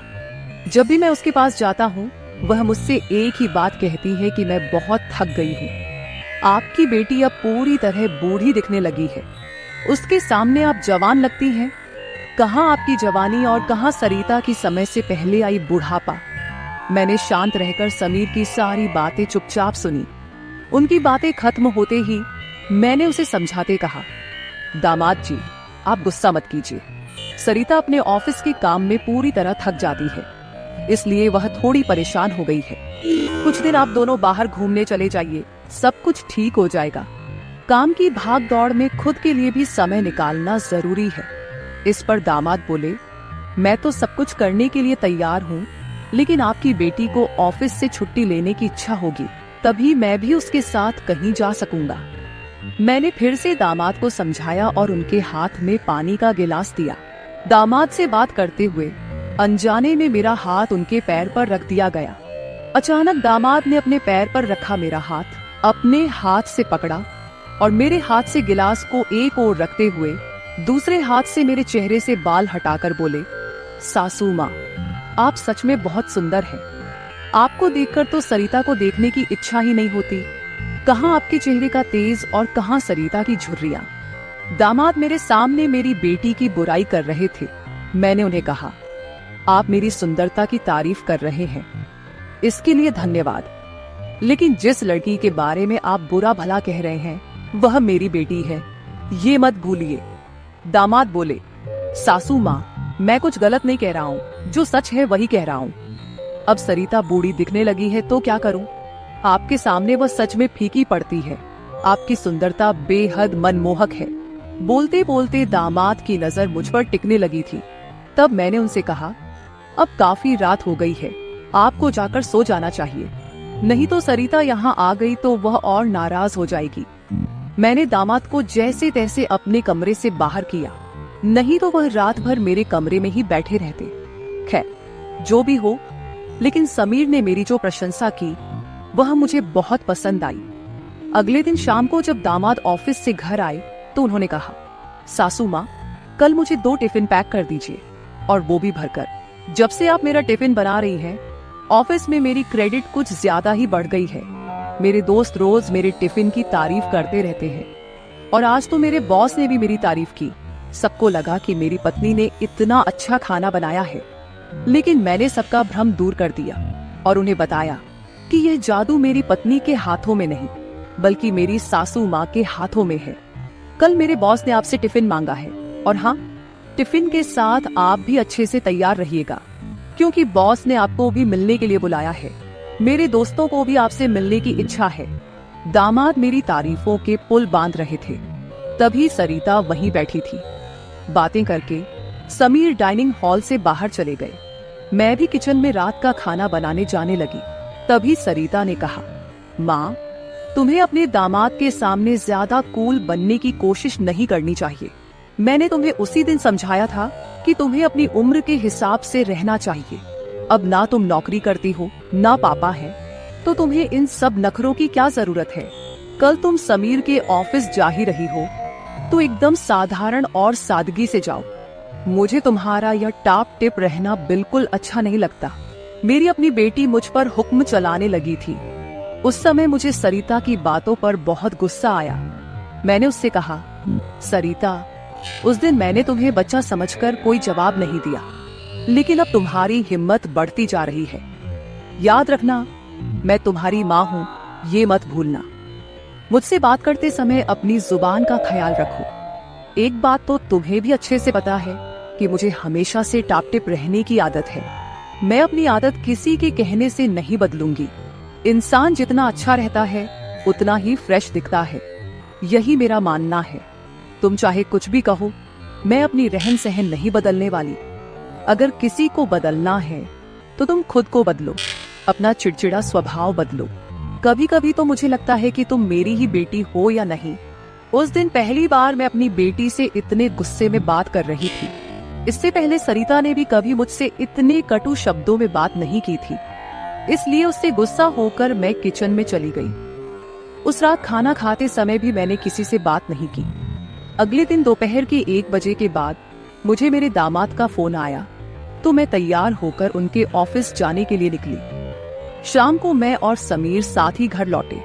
जब भी मैं उसके पास जाता हूँ वह मुझसे एक ही बात कहती है कि मैं बहुत थक गई हूँ। आपकी बेटी अब पूरी तरह बूढ़ी दिखने लगी है, उसके सामने आप जवान लगती हैं। कहाँ आपकी जवानी और कहाँ सरिता की समय से पहले आई बुढ़ापा। मैंने शांत रहकर समीर की सारी बातें चुपचाप सुनी। उनकी बातें खत्म होते ही मैंने उसे समझाते कहा, दामाद जी आप गुस्सा मत कीजिए। सरिता अपने ऑफिस के काम में पूरी तरह थक जाती है, इसलिए वह थोड़ी परेशान हो गई है। कुछ दिन आप दोनों बाहर घूमने चले जाइए, सब कुछ ठीक हो जाएगा। काम की भाग दौड़ में खुद के लिए भी समय निकालना जरूरी है। इस पर दामाद बोले, मैं तो सब कुछ करने के लिए तैयार हूँ, लेकिन आपकी बेटी को ऑफिस से छुट्टी लेने की इच्छा होगी, तभी मैं भी उसके साथ कहीं जा सकूंगा। मैंने फिर से दामाद को समझाया और उनके हाथ में पानी का गिलास दिया। दामाद से बात करते हुए अनजाने में मेरा हाथ उनके पैर पर रख दिया गया। अचानक दामाद ने अपने पैर पर रखा मेरा हाथ अपने हाथ से पकड़ा और मेरे हाथ से गिलास को एक ओर रखते हुए दूसरे हाथ से मेरे चेहरे से बाल हटाकर बोले, सासू माँ, आप सच में बहुत सुंदर हैं। आपको देखकर तो सरिता को देखने की इच्छा ही नहीं होती। कहाँ आपके चेहरे का तेज और कहाँ सरिता की झुर्रियां। दामाद मेरे सामने मेरी बेटी की बुराई कर रहे थे। मैंने उन्हें कहा, आप मेरी सुंदरता की तारीफ कर रहे हैं, इसके लिए धन्यवाद, लेकिन जिस लड़की के बारे में आप बुरा भला कह रहे हैं वह मेरी बेटी है, ये मत भूलिए। दामाद बोले, सासू माँ, मैं कुछ गलत नहीं कह रहा हूँ, जो सच है वही कह रहा हूँ। अब सरिता बूढ़ी दिखने लगी है तो क्या करूँ? आपके सामने वह सच में फीकी पड़ती है। आपकी सुंदरता बेहद मनमोहक है। बोलते बोलते दामाद की नजर मुझ पर टिकने लगी थी। तब मैंने उनसे कहा, अब काफी रात हो गई है, आपको जाकर सो जाना चाहिए, नहीं तो सरिता यहाँ आ गई तो वह और नाराज हो जाएगी। मैंने दामाद को जैसे तैसे अपने कमरे से बाहर किया, नहीं तो वह रात भर मेरे कमरे में ही बैठे रहते। खैर जो भी हो, लेकिन समीर ने मेरी जो प्रशंसा की वह मुझे बहुत पसंद आई। अगले दिन शाम को जब दामाद ऑफिस से घर आए तो उन्होंने कहा, सासू माँ, कल मुझे 2 टिफिन पैक कर दीजिए, और वो भी भरकर। जब से आप मेरा टिफिन बना रही हैं, ऑफिस में मेरी क्रेडिट कुछ ज्यादा ही बढ़ गई है। मेरे दोस्त रोज मेरे टिफिन की तारीफ करते रहते हैं, और आज तो मेरे बॉस ने भी मेरी तारीफ की। सबको लगा कि मेरी पत्नी ने इतना अच्छा खाना बनाया है, लेकिन मैंने सबका भ्रम दूर कर दिया और उन्हें बताया कि यह जादू मेरी पत्नी के हाथों में नहीं, बल्कि मेरी सासू माँ के हाथों में है। कल मेरे बॉस ने आपसे टिफिन मांगा है, और हाँ, टिफिन के साथ आप भी अच्छे से तैयार रहिएगा, क्योंकि बॉस ने आपको भी मिलने के लिए बुलाया है। मेरे दोस्तों को भी आपसे मिलने की इच्छा है। दामाद मेरी तारीफों के पुल बांध रहे थे, तभी सरिता वहीं बैठी थी। बातें करके समीर डाइनिंग हॉल से बाहर चले गए। मैं भी किचन में रात का खाना बनाने जाने लगी। तभी सरिता ने कहा, माँ, तुम्हें अपने दामाद के सामने ज्यादा कूल बनने की कोशिश नहीं करनी चाहिए। मैंने तुम्हें उसी दिन समझाया था कि तुम्हें अपनी उम्र के हिसाब से रहना चाहिए। अब ना तुम नौकरी करती हो, ना पापा है, तो तुम्हें इन सब नखरों की क्या जरूरत है। कल तुम समीर के ऑफिस जा ही रही हो तो एकदम साधारण और सादगी से जाओ। मुझे तुम्हारा यह टाप टिप रहना बिल्कुल अच्छा नहीं लगता। मेरी अपनी बेटी मुझ पर हुक्म चलाने लगी थी। उस समय मुझे सरिता की बातों पर बहुत गुस्सा आया। मैंने उससे कहा, सरिता, उस दिन मैंने तुम्हें बच्चा समझकर कोई जवाब नहीं दिया। लेकिन अब तुम्हारी हिम्मत बढ़ती जा रही है। याद रखना, मैं तुम्हारी माँ हूँ, ये मत भूलना। मुझसे बात करते समय अपनी जुबान का ख्याल रखो। एक बात तो तुम्हें भी अच्छे से पता है कि मुझे हमेशा से टाप-टिप रहने की आदत है। मैं अपनी आदत किसी के कहने से नहीं बदलूंगी। इंसान जितना अच्छा रहता है उतना ही फ्रेश दिखता है, यही मेरा मानना है। तुम चाहे कुछ भी कहो, मैं अपनी रहन सहन नहीं बदलने वाली। अगर किसी को बदलना है तो तुम खुद को बदलो, अपना चिड़चिड़ा स्वभाव बदलो। कभी कभी तो मुझे लगता है कि तुम मेरी ही बेटी हो या नहीं। उस दिन पहली बार मैं अपनी बेटी से इतने गुस्से में बात कर रही थी। इससे पहले सरिता ने भी कभी मुझसे इतने कटु शब्दों में बात नहीं की थी। इसलिए उससे गुस्सा होकर मैं किचन में चली गई। उस रात खाना खाते समय भी मैंने किसी से बात नहीं की। अगले दिन दोपहर के 1 बजे के बाद मुझे मेरे दामाद का फोन आया, तो मैं तैयार होकर उनके ऑफिस जाने के लिए निकली। शाम को मैं और समीर साथ ही घर लौटे।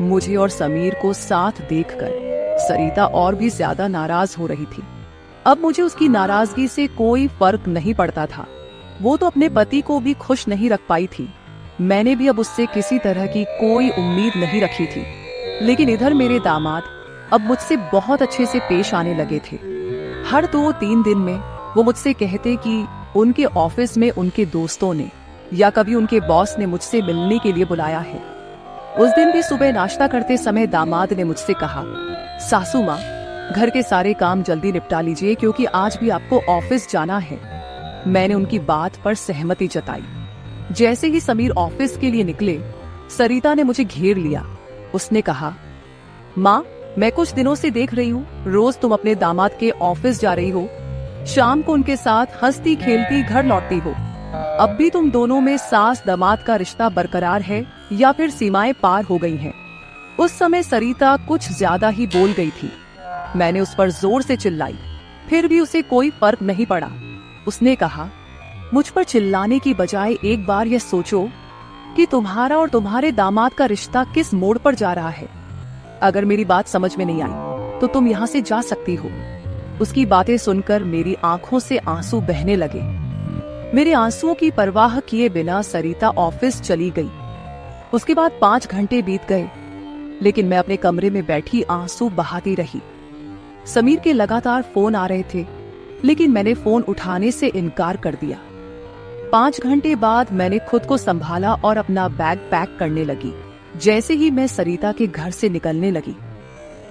मुझे और समीर को साथ देखकर सरिता और भी ज्यादा नाराज हो रही थी। अब मुझे उसकी नाराजगी से कोई फर्क नहीं पड़ता था। वो तो अपने पति को भी खुश नहीं रख पाई थी। मैंने भी अब उससे किसी तरह की कोई उम्मीद नहीं रखी थी। लेकिन इधर मेरे दामाद अब मुझसे बहुत अच्छे से पेश आने लगे थे। हर 2-3 दिन में वो मुझसे कहते कि उनके ऑफिस में उनके दोस्तों ने या कभी उनके बॉस ने मुझसे मिलने के लिए बुलाया है। उस दिन भी सुबह नाश्ता करते समय दामाद ने मुझसे कहा, सासू माँ, घर के सारे काम जल्दी निपटा लीजिए क्योंकि आज भी आपको ऑफिस जाना है। मैंने उनकी बात पर सहमति जताई। जैसे ही समीर ऑफिस के लिए निकले, सरिता ने मुझे घेर लिया। उसने कहा, माँ, मैं कुछ दिनों से देख रही हूँ रोज तुम अपने दामाद के ऑफिस जा रही हो, शाम को उनके साथ हंसती खेलती घर लौटती हो। अब भी तुम दोनों में सास दामाद का रिश्ता बरकरार है या फिर सीमाएं पार हो गई हैं? उस समय सरिता कुछ ज्यादा ही बोल गई थी। मैंने उस पर जोर से चिल्लाई, फिर भी उसे कोई फर्क नहीं पड़ा। उसने कहा, मुझ पर चिल्लाने की बजाय एक बार यह सोचो कि तुम्हारा और तुम्हारे दामाद का रिश्ता किस मोड़ पर जा रहा है। अगर मेरी बात समझ में नहीं आई तो तुम यहाँ से जा सकती हो। उसकी बातें सुनकर मेरी आंखों से आंसू बहने लगे। मेरे आंसुओं की परवाह किए बिना सरिता ऑफिस चली गई। उसके बाद 5 घंटे बीत गए, लेकिन मैं अपने कमरे में बैठी आंसू बहाती रही। समीर के लगातार फोन आ रहे थे, लेकिन मैंने फोन उठाने से इनकार कर दिया। 5 घंटे बाद मैंने खुद को संभाला और अपना बैग पैक करने लगी। जैसे ही मैं सरिता के घर से निकलने लगी,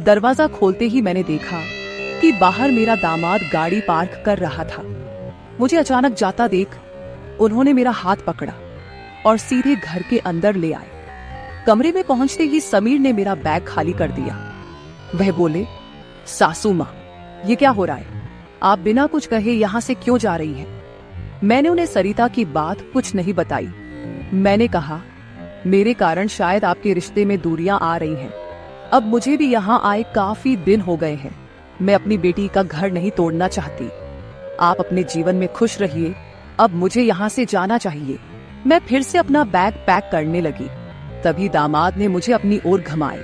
दरवाजा खोलते ही मैंने देखा कि बाहर मेरा दामाद गाड़ी पार्क कर रहा था। मुझे अचानक जाता देख उन्होंने मेरा हाथ पकड़ा और सीधे घर के अंदर ले आए। कमरे में पहुंचते ही समीर ने मेरा बैग खाली कर दिया। वह बोले, सासू माँ, ये क्या हो रहा है? आप बिना कुछ कहे यहाँ से क्यों जा रही हैं? मैंने उन्हें सरिता की बात कुछ नहीं बताई। मैंने कहा, मेरे कारण शायद आपके रिश्ते में दूरियां आ रही हैं। अब मुझे भी यहाँ आए काफी दिन हो गए हैं। मैं अपनी बेटी का घर नहीं तोड़ना चाहती। आप अपने जीवन में खुश रहिए, अब मुझे यहाँ से जाना चाहिए। मैं फिर से अपना बैग पैक करने लगी। तभी दामाद ने मुझे अपनी ओर घुमाए।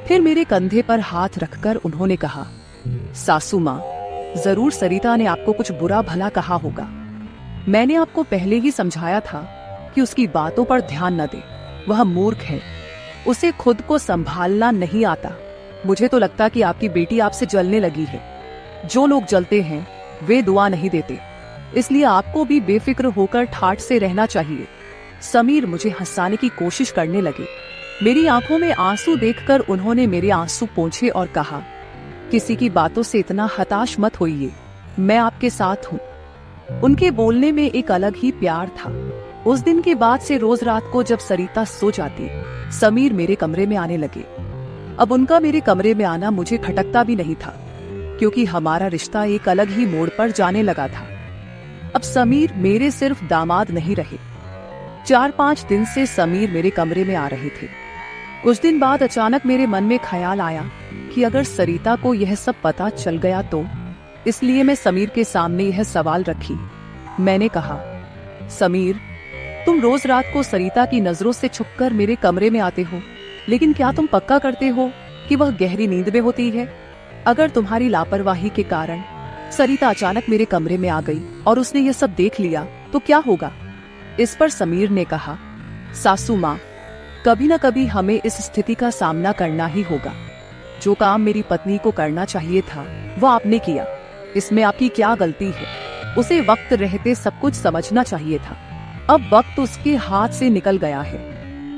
फिर मेरे कंधे पर हाथ रखकर उन्होंने कहा, सासू माँ, जरूर सरिता ने आपको कुछ बुरा भला कहा होगा। मैंने आपको पहले ही समझाया था कि उसकी बातों पर ध्यान न दे। वह मूर्ख है, उसे खुद को संभालना नहीं आता। मुझे तो लगता कि आपकी बेटी आपसे जलने लगी है। जो लोग जलते हैं वे दुआ नहीं देते, इसलिए आपको भी बेफिक्र होकर ठाठ से रहना चाहिए। समीर मुझे हंसाने की कोशिश करने लगे। मेरी आंखों में आंसू देखकर उन्होंने मेरे आंसू पोंछे और कहा, किसी की बातों से इतना हताश मत होइए, मैं आपके साथ हूँ। उनके बोलने में एक अलग ही प्यार था। उस दिन के बाद से रोज रात को जब सरिता सो जाती, समीर मेरे कमरे में आने लगे। अब उनका मेरे कमरे में आना मुझे खटकता भी नहीं था, क्योंकि हमारा रिश्ता एक अलग ही मोड़ पर जाने लगा था। अब समीर मेरे सिर्फ दामाद नहीं रहे। 4-5 दिन से समीर मेरे कमरे में आ रहे थे। कुछ दिन बाद अचानक मेरे मन में ख्याल आया कि अगर सरिता को यह सब पता चल गया तो, इसलिए मैं समीर के सामने यह सवाल रखी। मैंने कहा, समीर, तुम रोज रात को सरिता की नजरों से छुपकर मेरे कमरे में आते हो, लेकिन क्या तुम पक्का करते हो कि वह गहरी नींद में होती है? अगर तुम्हारी लापरवाही के कारण सरिता अचानक मेरे कमरे में आ गई और उसने ये सब देख लिया तो क्या होगा? इस पर समीर ने कहा, सासू माँ, कभी न कभी हमें इस स्थिति का सामना करना ही होगा। जो काम मेरी पत्नी को करना चाहिए था वो आपने किया, इसमें आपकी क्या गलती है? उसे वक्त रहते सब कुछ समझना चाहिए था। अब वक्त उसके हाथ से निकल गया है।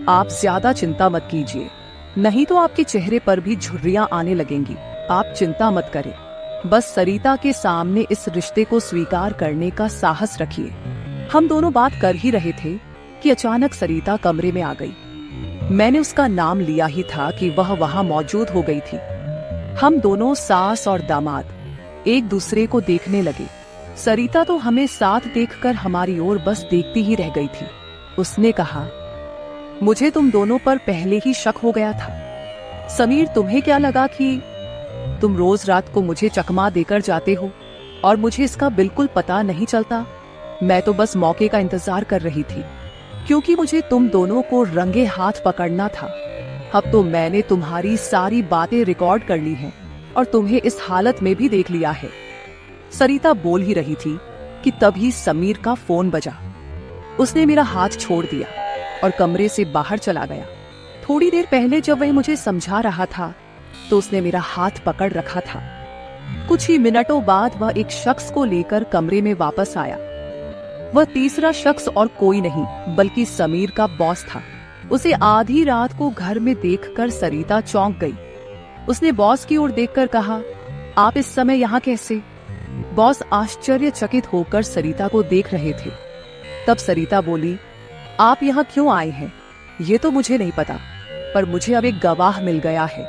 आप ज्यादा चिंता मत कीजिए, नहीं तो आपके चेहरे पर भी झुर्रियां आने लगेंगी। आप चिंता मत करें, बस सरिता के सामने इस रिश्ते को स्वीकार करने का साहस रखिए। हम दोनों बात कर ही रहे थे कि अचानक सरिता कमरे में आ गई। मैंने उसका नाम लिया ही था कि वह वहां मौजूद हो गई थी। हम दोनों सास और दामाद एक दूसरे को देखने लगे। सरिता तो हमें साथ देखकर हमारी ओर बस देखती ही रह गई थी। उसने कहा, मुझे तुम दोनों पर पहले ही शक हो गया था। समीर, तुम्हें क्या लगा कि तुम रोज रात को मुझे चकमा देकर जाते हो और मुझे इसका बिल्कुल पता नहीं चलता? मैं तो बस मौके का इंतजार कर रही थी, क्योंकि मुझे तुम दोनों को रंगे हाथ पकड़ना था। अब तो मैंने तुम्हारी सारी बातें रिकॉर्ड कर ली हैं और तुम्हें इस हालत में भी देख लिया है। सरिता बोल ही रही थी कि तभी समीर का फोन बजा। उसने मेरा हाथ छोड़ दिया और कमरे से बाहर चला गया। थोड़ी देर पहले जब वह मुझे समझा रहा था तो उसने मेरा हाथ पकड़ रखा था। कुछ ही मिनटों बाद वह एक शख्स को लेकर कमरे में वापस आया। वह तीसरा शख्स और कोई नहीं बल्कि समीर का बॉस था। उसे आधी रात को घर में देखकर सरिता चौंक गई। उसने बॉस की ओर देखकर कहा, आप इस समय यहाँ कैसे? बॉस आश्चर्यचकित होकर सरिता को देख रहे थे। तब सरिता बोली, आप यहाँ क्यों आए हैं ये तो मुझे नहीं पता, पर मुझे अब एक गवाह मिल गया है।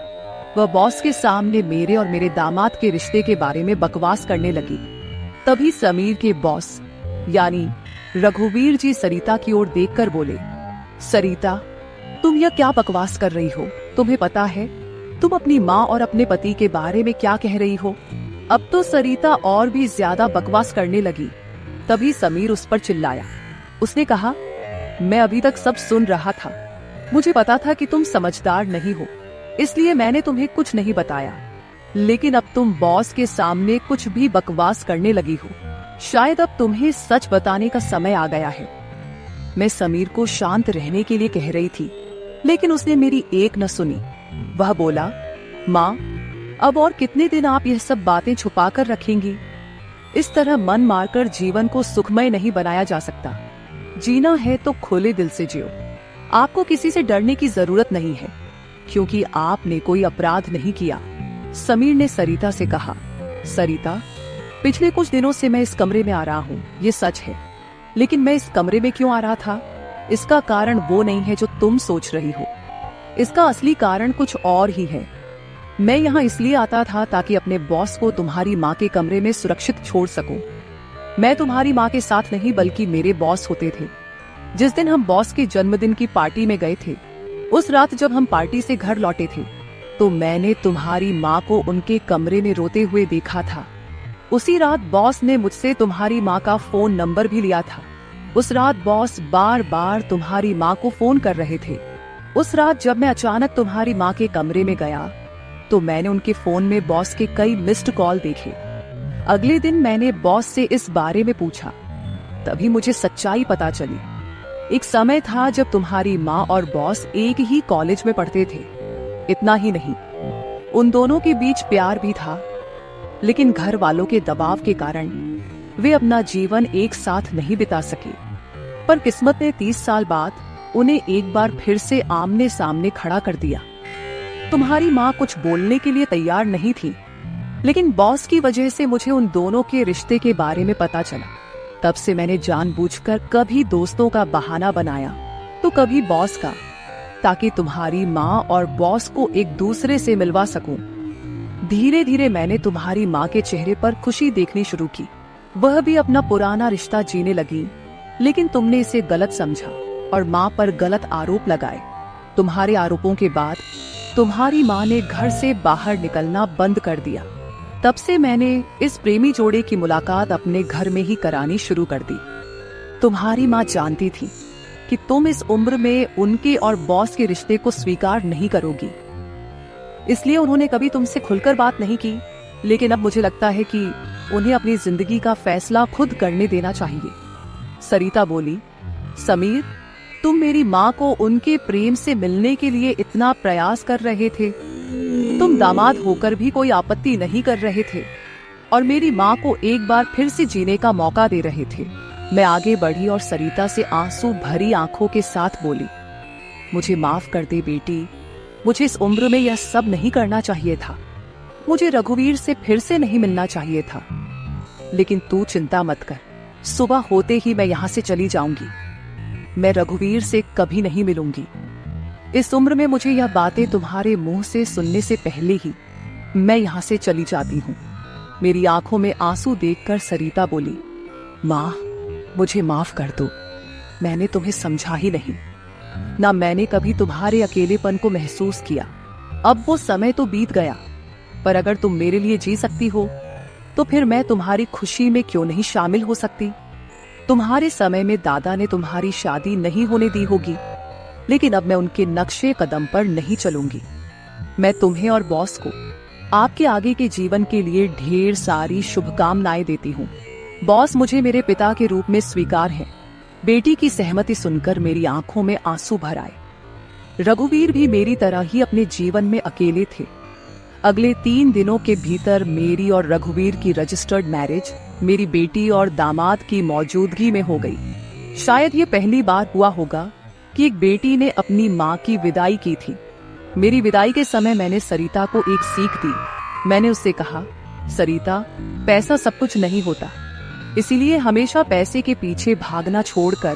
वह बॉस के सामने मेरे और मेरे दामाद के रिश्ते के बारे में बकवास करने लगी। तभी समीर के बॉस यानी रघुवीर जी सरिता की ओर देखकर बोले, सरिता, तुम यह क्या बकवास कर रही हो? तुम्हें पता है तुम अपनी माँ और अपने पति के बारे में क्या कह रही हो? अब तो सरिता और भी ज्यादा बकवास करने लगी। तभी समीर उस पर चिल्लाया। उसने कहा, मैं अभी तक सब सुन रहा था। मुझे पता था कि तुम समझदार नहीं हो, इसलिए मैंने तुम्हें कुछ नहीं बताया। लेकिन अब तुम बॉस के सामने कुछ भी बकवास करने लगी हो। शायद अब तुम्हें सच बताने का समय आ गया है। मैं समीर को शांत रहने के लिए कह रही थी, लेकिन उसने मेरी एक न सुनी। वह बोला, माँ, अब और कितने दिन आप यह सब बातें छुपा कर रखेंगी? इस तरह मन मारकर जीवन को सुखमय नहीं बनाया जा सकता। जीना है तो खुले दिल से जियो। आपको किसी से डरने की जरूरत नहीं है, क्योंकि आपने कोई अपराध नहीं किया। समीर ने सरिता से कहा, सरिता, पिछले कुछ दिनों से मैं इस कमरे में आ रहा हूँ, ये सच है। लेकिन मैं इस कमरे में क्यों आ रहा था, इसका कारण वो नहीं है जो तुम सोच रही हो। इसका असली कारण कुछ और ही है। मैं यहाँ इसलिए आता था ताकि अपने बॉस को तुम्हारी माँ के कमरे में सुरक्षित छोड़ सकूं। मैं तुम्हारी माँ के साथ नहीं बल्कि मेरे बॉस होते थे। जिस दिन हम बॉस के जन्मदिन की पार्टी में गए थे, उस रात जब हम पार्टी से घर लौटे थे तो मैंने तुम्हारी माँ को उनके कमरे में रोते हुए देखा था। उसी रात बॉस ने मुझसे तुम्हारी माँ का फोन नंबर भी लिया था। उस रात बॉस बार बार तुम्हारी माँ को फोन कर रहे थे। उस रात जब मैं अचानक तुम्हारी माँ के कमरे में गया तो मैंने उनके फोन में बॉस के कई मिस्ड कॉल देखे। अगले दिन मैंने बॉस से इस बारे में पूछा, तभी मुझे सच्चाई पता चली। एक समय था जब तुम्हारी माँ और बॉस एक ही कॉलेज में पढ़ते थे। इतना ही नहीं, उन दोनों के बीच प्यार भी था, लेकिन घर वालों के दबाव के कारण वे अपना जीवन एक साथ नहीं बिता सके। पर किस्मत ने 30 साल बाद उन्हें एक बार फिर से आमने सामने खड़ा कर दिया। तुम्हारी माँ कुछ बोलने के लिए तैयार नहीं थी, लेकिन बॉस की वजह से मुझे उन दोनों के रिश्ते के बारे में पता चला। तब से मैंने जानबूझकर कभी दोस्तों का बहाना बनाया तो कभी बॉस का, ताकि तुम्हारी माँ और बॉस को एक दूसरे से मिलवा सकूं। धीरे धीरे मैंने तुम्हारी माँ के चेहरे पर खुशी देखनी शुरू की। वह भी अपना पुराना रिश्ता जीने लगी, लेकिन तुमने इसे गलत समझा और माँ पर गलत आरोप लगाए। तुम्हारे आरोपों के बाद तुम्हारी माँ ने घर से बाहर निकलना बंद कर दिया। तब से मैंने इस प्रेमी जोड़े की मुलाकात अपने घर में ही करानी शुरू कर दी। तुम्हारी माँ जानती थी कि तुम इस उम्र में उनके और बॉस के रिश्ते को स्वीकार नहीं करोगी, इसलिए उन्होंने कभी तुमसे खुलकर बात नहीं की। लेकिन अब मुझे लगता है कि उन्हें अपनी जिंदगी का फैसला खुद करने देना चाहिए। सरिता बोली, समीर, तुम मेरी माँ को उनके प्रेम से मिलने के लिए इतना प्रयास कर रहे थे, तुम दामाद होकर भी कोई आपत्ति नहीं कर रहे थे और मेरी माँ को एक बार फिर से जीने का मौका दे रहे थे। मैं आगे बढ़ी और सरिता से आंसू भरी आंखों के साथ बोली, मुझे माफ कर दे बेटी, मुझे इस उम्र में यह सब नहीं करना चाहिए था, मुझे रघुवीर से फिर से नहीं मिलना चाहिए था। लेकिन तू चिंता मत कर, सुबह होते ही मैं यहाँ से चली जाऊंगी। मैं रघुवीर से कभी नहीं मिलूंगी। इस उम्र में मुझे यह बातें तुम्हारे मुंह से सुनने से पहले ही मैं यहाँ से चली जाती हूँ। मेरी आंखों में आंसू देखकर सरिता बोली, माँ, मुझे माफ कर दो, मैंने तुम्हें समझा ही नहीं, ना मैंने कभी तुम्हारे अकेलेपन को महसूस किया। अब वो समय तो बीत गया, पर अगर तुम मेरे लिए जी सकती हो तो फिर मैं तुम्हारी खुशी में क्यों नहीं शामिल हो सकती। तुम्हारे समय में दादा ने तुम्हारी शादी नहीं होने दी होगी, लेकिन अब मैं उनके नक्शे कदम पर नहीं चलूंगी। मैं तुम्हें और बॉस को आपके आगे के जीवन के लिए ढेर सारी शुभकामनाएं देती हूँ। बॉस मुझे मेरे पिता के रूप में स्वीकार है। बेटी की सहमति सुनकर मेरी आंखों में आंसू भर आए। रघुवीर भी मेरी तरह ही अपने जीवन में अकेले थे। अगले 3 दिनों के भीतर मेरी और रघुवीर की रजिस्टर्ड मैरिज मेरी बेटी और दामाद की मौजूदगी में हो गई। शायद ये पहली बार हुआ होगा कि एक बेटी ने अपनी माँ की विदाई की थी। मेरी विदाई के समय मैंने सरिता को एक सीख दी। मैंने उससे कहा, सरिता, पैसा सब कुछ नहीं होता, इसीलिए हमेशा पैसे के पीछे भागना छोड़कर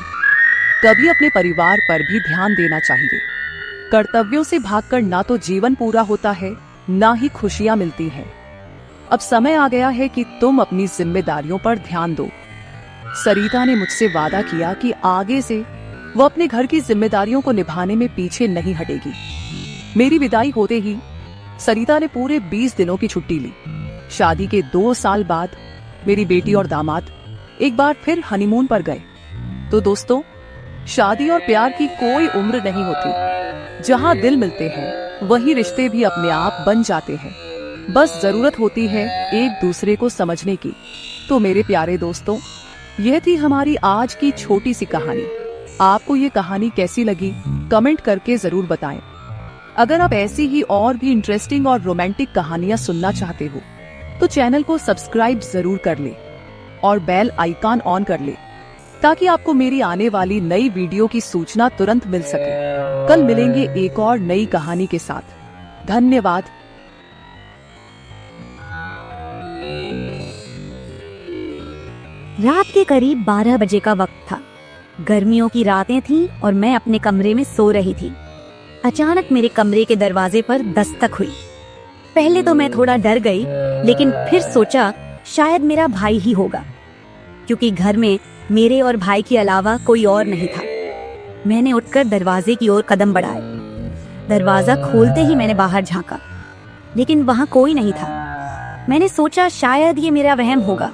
कभी अपने परिवार पर भी ध्यान देना चाहिए। कर्तव्यों से भागकर ना तो जीवन पूरा होता है, ना ही खुशियां मिलती हैं। अब समय आ गया है कि तुम अपनी जिम्मेदारियों पर ध्यान दो। सरिता ने मुझसे वादा किया कि आगे से वो अपने घर की जिम्मेदारियों को निभाने में पीछे नहीं हटेगी। मेरी विदाई होते ही सरिता ने पूरे 20 दिनों की छुट्टी ली। शादी के 2 साल बाद मेरी बेटी और दामाद एक बार फिर हनीमून पर गए। तो दोस्तों, शादी और प्यार की कोई उम्र नहीं होती। जहाँ दिल मिलते हैं वही रिश्ते भी अपने आप बन जाते हैं। बस जरूरत होती है एक दूसरे को समझने की। तो मेरे प्यारे दोस्तों, यह थी हमारी आज की छोटी सी कहानी। आपको ये कहानी कैसी लगी कमेंट करके जरूर बताएं। अगर आप ऐसी ही और भी इंटरेस्टिंग और रोमांटिक कहानियां सुनना चाहते हो तो चैनल को सब्सक्राइब जरूर कर ले और बेल आइकॉन ऑन कर ले, ताकि आपको मेरी आने वाली नई वीडियो की सूचना तुरंत मिल सके। कल मिलेंगे एक और नई कहानी के साथ। धन्यवाद। रात के करीब 12 बजे का वक्त था। गर्मियों की रातें थीं और मैं अपने कमरे में सो रही थी। अचानक मेरे कमरे के दरवाजे पर दस्तक हुई। पहले तो मैं थोड़ा डर गई, लेकिन फिर सोचा शायद मेरा भाई ही होगा, क्योंकि घर में मेरे और भाई के अलावा कोई और नहीं था। मैंने उठकर दरवाजे की ओर कदम बढ़ाए। दरवाजा खोलते ही मैंने बाहर झांका, लेकिन वहां कोई नहीं था। मैंने सोचा शायद ये मेरा वहम होगा।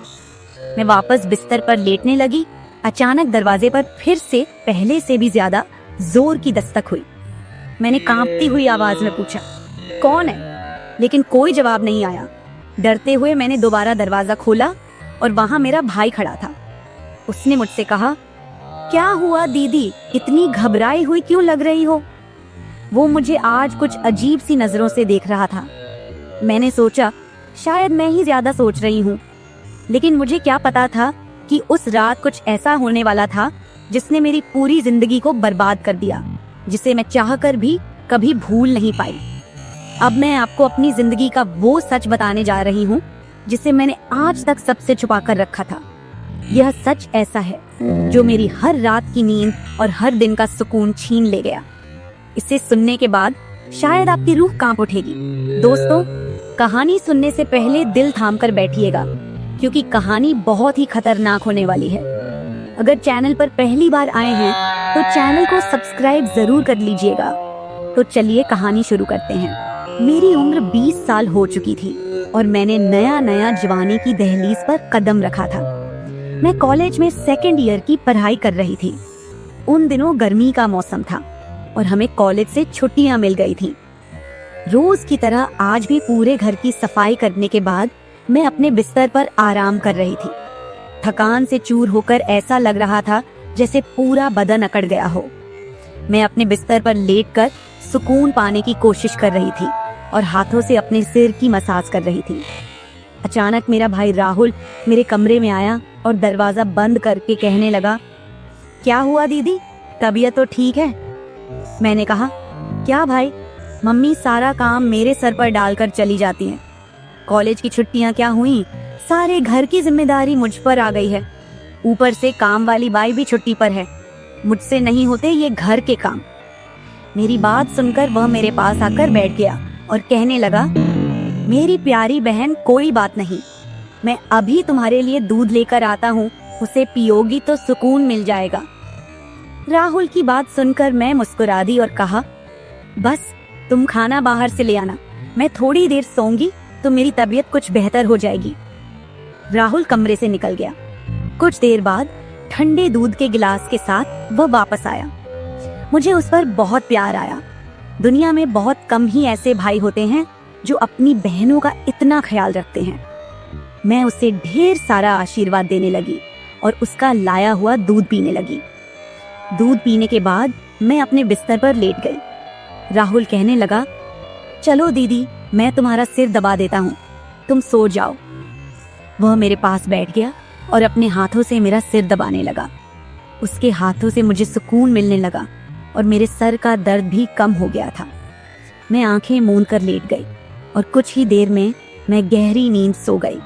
मैं वापस बिस्तर पर लेटने लगी। अचानक दरवाजे पर फिर से पहले से भी ज्यादा जोर की दस्तक हुई। मैंने कांपती हुई आवाज में पूछा, कौन है? लेकिन कोई जवाब नहीं आया। डरते हुए मैंने दोबारा दरवाजा खोला और वहां मेरा भाई खड़ा था। उसने मुझसे कहा, क्या हुआ दीदी, इतनी घबराई हुई क्यों लग रही हो? वो मुझे आज कुछ अजीब सी नजरों से देख रहा था। मैंने सोचा शायद मैं ही ज्यादा सोच रही हूँ, लेकिन मुझे क्या पता था कि उस रात कुछ ऐसा होने वाला था जिसने मेरी पूरी जिंदगी को बर्बाद कर दिया, जिसे मैं चाहकर भी कभी भूल नहीं पाई। अब मैं आपको अपनी जिंदगी का वो सच बताने जा रही हूँ जिसे मैंने आज तक सबसे छुपा कर रखा था। यह सच ऐसा है जो मेरी हर रात की नींद और हर दिन का सुकून छीन ले गया। इसे सुनने के बाद शायद आपकी रूह कांप उठेगी। दोस्तों, कहानी सुनने से पहले दिल थाम कर बैठिएगा, क्योंकि कहानी बहुत ही खतरनाक होने वाली है। अगर चैनल पर पहली बार आए हैं तो चैनल को सब्सक्राइब जरूर कर लीजिएगा। तो चलिए कहानी शुरू करते हैं। मेरी उम्र 20 साल हो चुकी थी और मैंने नया नया जवानी की दहलीज पर कदम रखा था। मैं कॉलेज में 2nd ईयर की पढ़ाई कर रही थी। उन दिनों गर्मी का मौसम था और हमें कॉलेज से छुट्टियां मिल गई थी। रोज की तरह आज भी पूरे घर की सफाई करने के बाद मैं अपने बिस्तर पर आराम कर रही थी। थकान से चूर होकर ऐसा लग रहा था जैसे पूरा बदन अकड़ गया हो। मैं अपने बिस्तर पर लेटकर सुकून पाने की कोशिश कर रही थी और हाथों से अपने सिर की मसाज कर रही थी। अचानक मेरा भाई राहुल मेरे कमरे में आया और दरवाजा बंद करके कहने लगा, क्या हुआ दीदी, तबीयत तो ठीक है? मैंने कहा, क्या भाई, मम्मी सारा काम मेरे सर पर डालकर चली जाती हैं। कॉलेज की छुट्टियां क्या हुई, सारे घर की जिम्मेदारी मुझ पर आ गई है। ऊपर से काम वाली बाई भी छुट्टी पर है। मुझसे नहीं होते ये घर के काम। मेरी बात सुनकर वह मेरे पास आकर बैठ गया और कहने लगा, मेरी प्यारी बहन, कोई बात नहीं, मैं अभी तुम्हारे लिए दूध लेकर आता हूँ, उसे पियोगी तो सुकून मिल जाएगा। राहुल की बात सुनकर मैं मुस्कुरा दी और कहा, बस तुम खाना बाहर से ले आना, मैं थोड़ी देर सोऊंगी तो मेरी तबीयत कुछ बेहतर हो जाएगी। राहुल कमरे से निकल गया। कुछ देर बाद ठंडे दूध के गिलास के साथ वह वापस आया। मुझे उस पर बहुत प्यार आया। दुनिया में बहुत कम ही ऐसे भाई होते हैं जो अपनी बहनों का इतना ख्याल रखते हैं। मैं उसे ढेर सारा आशीर्वाद देने लगी और उसका लाया हुआ दूध पीने लगी। दूध पीने के बाद मैं अपने बिस्तर पर लेट गई। राहुल कहने लगा, चलो दीदी, मैं तुम्हारा सिर दबा देता हूँ, तुम सो जाओ। वह मेरे पास बैठ गया और अपने हाथों से मेरा सिर दबाने लगा। उसके हाथों से मुझे सुकून मिलने लगा और मेरे सर का दर्द भी कम हो गया था। मैं आंखें मूंद कर लेट गई और कुछ ही देर में मैं गहरी नींद सो गई।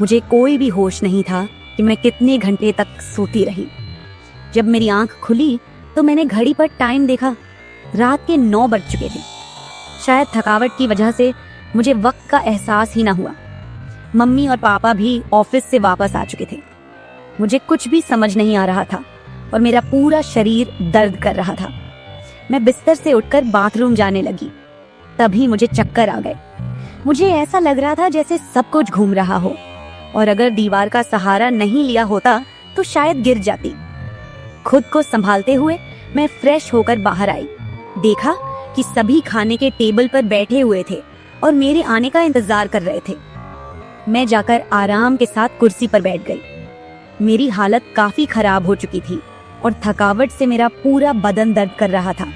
मुझे कोई भी होश नहीं था कि मैं कितने घंटे तक सोती रही। जब मेरी आंख खुली तो मैंने घड़ी पर टाइम देखा। रात के 9 बज चुके थे। शायद थकावट की वजह से मुझे वक्त का एहसास ही ना हुआ। मम्मी और पापा भी ऑफिस से वापस आ चुके थे। मुझे कुछ भी समझ नहीं आ रहा था और मेरा पूरा शरीर दर्द कर रहा था। मैं बिस्तर से उठकर बाथरूम जाने लगी। तभी मुझे चक्कर आ गए। मुझे ऐसा लग रहा था जैसे सब कुछ घूम रहा हो और अगर दीवार का सहारा नहीं लिया होता तो शायद गिर जाती। खुद को संभालते हुए मैं फ्रेश होकर बाहर आई। देखा कि सभी खाने के टेबल पर बैठे हुए थे और मेरे आने का इंतजार कर रहे थे। मैं जाकर आराम के साथ कुर्सी पर बैठ गई। मेरी हालत काफी खराब हो चुकी थी और थकावट से मेरा पूरा बदन दर्द कर रहा था।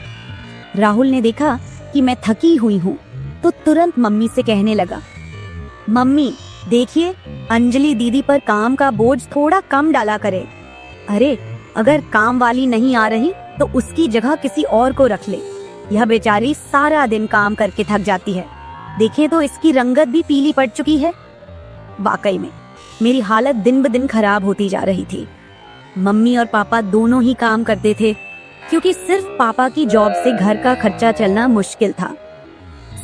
राहुल ने देखा कि मैं थकी हुई हूँ तो तुरंत मम्मी से कहने लगा, मम्मी देखिए, अंजलि दीदी पर काम का बोझ थोड़ा कम डाला करे। अरे अगर काम वाली नहीं आ रही तो उसकी जगह किसी और को रख ले। यह बेचारी सारा दिन काम करके थक जाती है। देखिए तो इसकी रंगत भी पीली पड़ चुकी है। वाकई में मेरी हालत दिन ब दिन खराब होती जा रही थी। मम्मी और पापा दोनों ही काम करते थे क्योंकि सिर्फ पापा की जॉब से घर का खर्चा चलना मुश्किल था।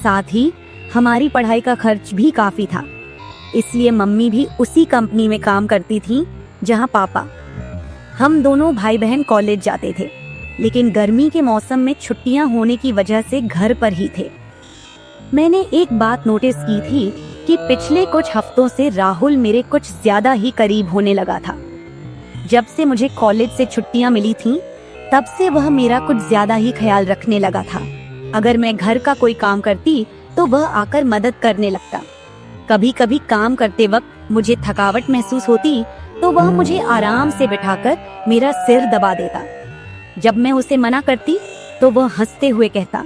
साथ ही हमारी पढ़ाई का खर्च भी काफी था, इसलिए मम्मी भी उसी कंपनी में काम करती थी जहां पापा। हम दोनों भाई बहन कॉलेज जाते थे, लेकिन गर्मी के मौसम में छुट्टियां होने की वजह से घर पर ही थे। मैंने एक बात नोटिस की थी कि पिछले कुछ हफ्तों से राहुल मेरे कुछ ज्यादा ही करीब होने लगा था। जब से मुझे कॉलेज से छुट्टियां मिली थीं, तब से वह मेरा कुछ ज्यादा ही ख्याल रखने लगा था। अगर मैं घर का कोई काम करती तो वह आकर मदद करने लगता। कभी कभी काम करते वक्त मुझे थकावट महसूस होती तो वह मुझे आराम से बिठाकर मेरा सिर दबा देता। जब मैं उसे मना करती तो वह हंसते हुए कहता,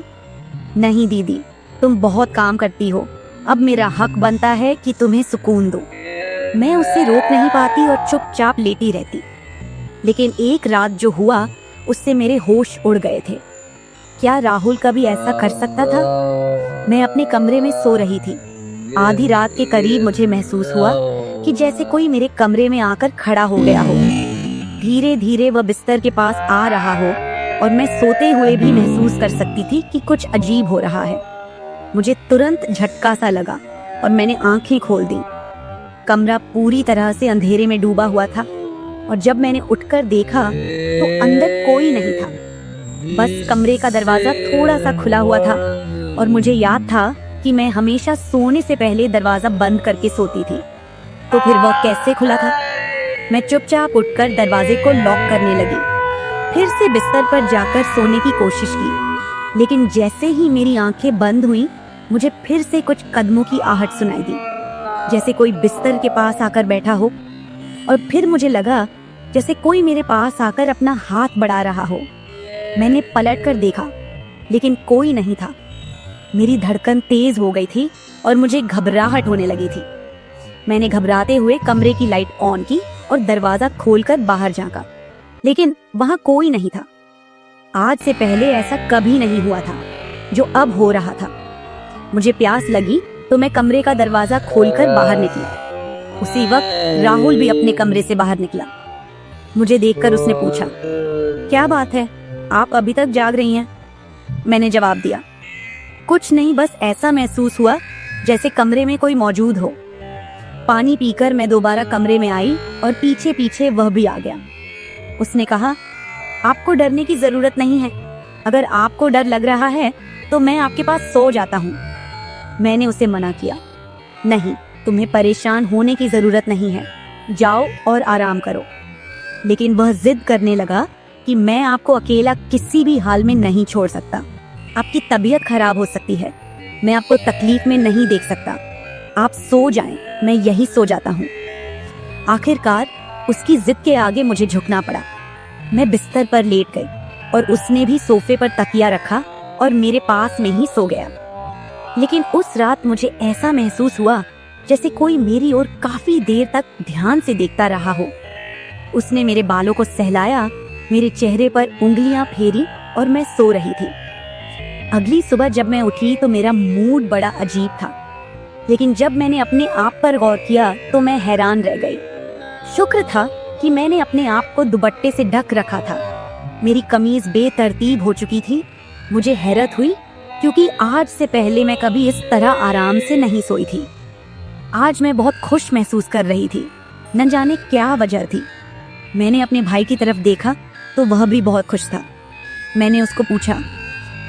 नहीं दीदी, तुम बहुत काम करती हो, अब मेरा हक बनता है कि तुम्हें सुकून दूं। मैं उसे रोक नहीं पाती और चुपचाप लेटी रहती। लेकिन एक रात जो हुआ उससे मेरे होश उड़ गए थे। क्या राहुल कभी ऐसा कर सकता था? मैं अपने कमरे में सो रही थी। आधी रात के करीब मुझे महसूस हुआ कि जैसे कोई मेरे कमरे में आकर खड़ा हो गया हो। धीरे धीरे वह बिस्तर के पास आ रहा हो और मैं सोते हुए भी महसूस कर सकती थी कि कुछ अजीब हो रहा है। मुझे तुरंत झटका सा लगा और मैंने आंखें खोल दी। कमरा पूरी तरह से अंधेरे में डूबा हुआ था और जब मैंने उठकर देखा तो अंदर कोई नहीं था। बस कमरे का दरवाजा थोड़ा सा खुला हुआ था और मुझे याद था कि मैं हमेशा सोने से पहले दरवाजा बंद करके सोती थी। तो फिर वह कैसे खुला था? मैं चुपचाप उठकर दरवाजे को लॉक करने लगी। फिर से बिस्तर पर जाकर सोने की कोशिश की, लेकिन जैसे ही मेरी आंखें बंद हुईं, मुझे फिर से कुछ कदमों की आहट सुनाई दी। जैसे कोई बिस्तर के पास आकर बैठा हो, और फिर मुझे लगा जैसे कोई मेरे पास आकर अपना हाथ बढ़ा रहा हो। मैंने पलट कर देखा, लेकिन कोई नहीं था। मेरी धड़कन तेज हो गई थी और मुझे घबराहट होने लगी थी। मैंने घबराते हुए कमरे की लाइट ऑन की और दरवाजा खोलकर बाहर झांका, लेकिन वहां कोई नहीं था। आज से पहले ऐसा कभी नहीं हुआ था जो अब हो रहा था। मुझे प्यास लगी तो मैं कमरे का दरवाजा खोलकर बाहर निकली। उसी वक्त राहुल भी अपने कमरे से बाहर निकला। मुझे देखकर उसने पूछा, क्या बात है, आप अभी तक जाग रही हैं? मैंने जवाब दिया, कुछ नहीं, बस ऐसा महसूस हुआ जैसे कमरे में कोई मौजूद हो। पानी पीकर मैं दोबारा कमरे में आई और पीछे पीछे वह भी आ गया। उसने कहा, आपको डरने की जरूरत नहीं है। अगर आपको डर लग रहा है तो मैं आपके पास सो जाता हूँ। मैंने उसे मना किया, नहीं, तुम्हें परेशान होने की जरूरत नहीं है, जाओ और आराम करो। लेकिन वह जिद करने लगा कि मैं आपको अकेला किसी भी हाल में नहीं छोड़ सकता। आपकी तबीयत खराब हो सकती है, मैं आपको तकलीफ में नहीं देख सकता। आप सो जाएं, मैं यही सो जाता हूँ। आखिरकार उसकी जिद के आगे मुझे झुकना पड़ा। मैं बिस्तर पर लेट गई और उसने भी सोफे पर तकिया रखा और मेरे पास में ही सो गया। लेकिन उस रात मुझे ऐसा महसूस हुआ जैसे कोई मेरी ओर काफी देर तक ध्यान से देखता रहा हो। उसने मेरे बालों को सहलाया, मेरे चेहरे पर उंगलियां फेरी और मैं सो रही थी। अगली सुबह जब मैं उठी तो मेरा मूड बड़ा अजीब था, लेकिन जब मैंने अपने आप पर गौर किया तो मैं हैरान रह गई। शुक्र था कि मैंने अपने आप को दुपट्टे से ढक रखा था। मेरी कमीज बेतरतीब हो चुकी थी। मुझे हैरत हुई क्योंकि आज से पहले मैं कभी इस तरह आराम से नहीं सोई थी। आज मैं बहुत खुश महसूस कर रही थी, न जाने क्या वजह थी। मैंने अपने भाई की तरफ देखा तो वह भी बहुत खुश था। मैंने उसको पूछा,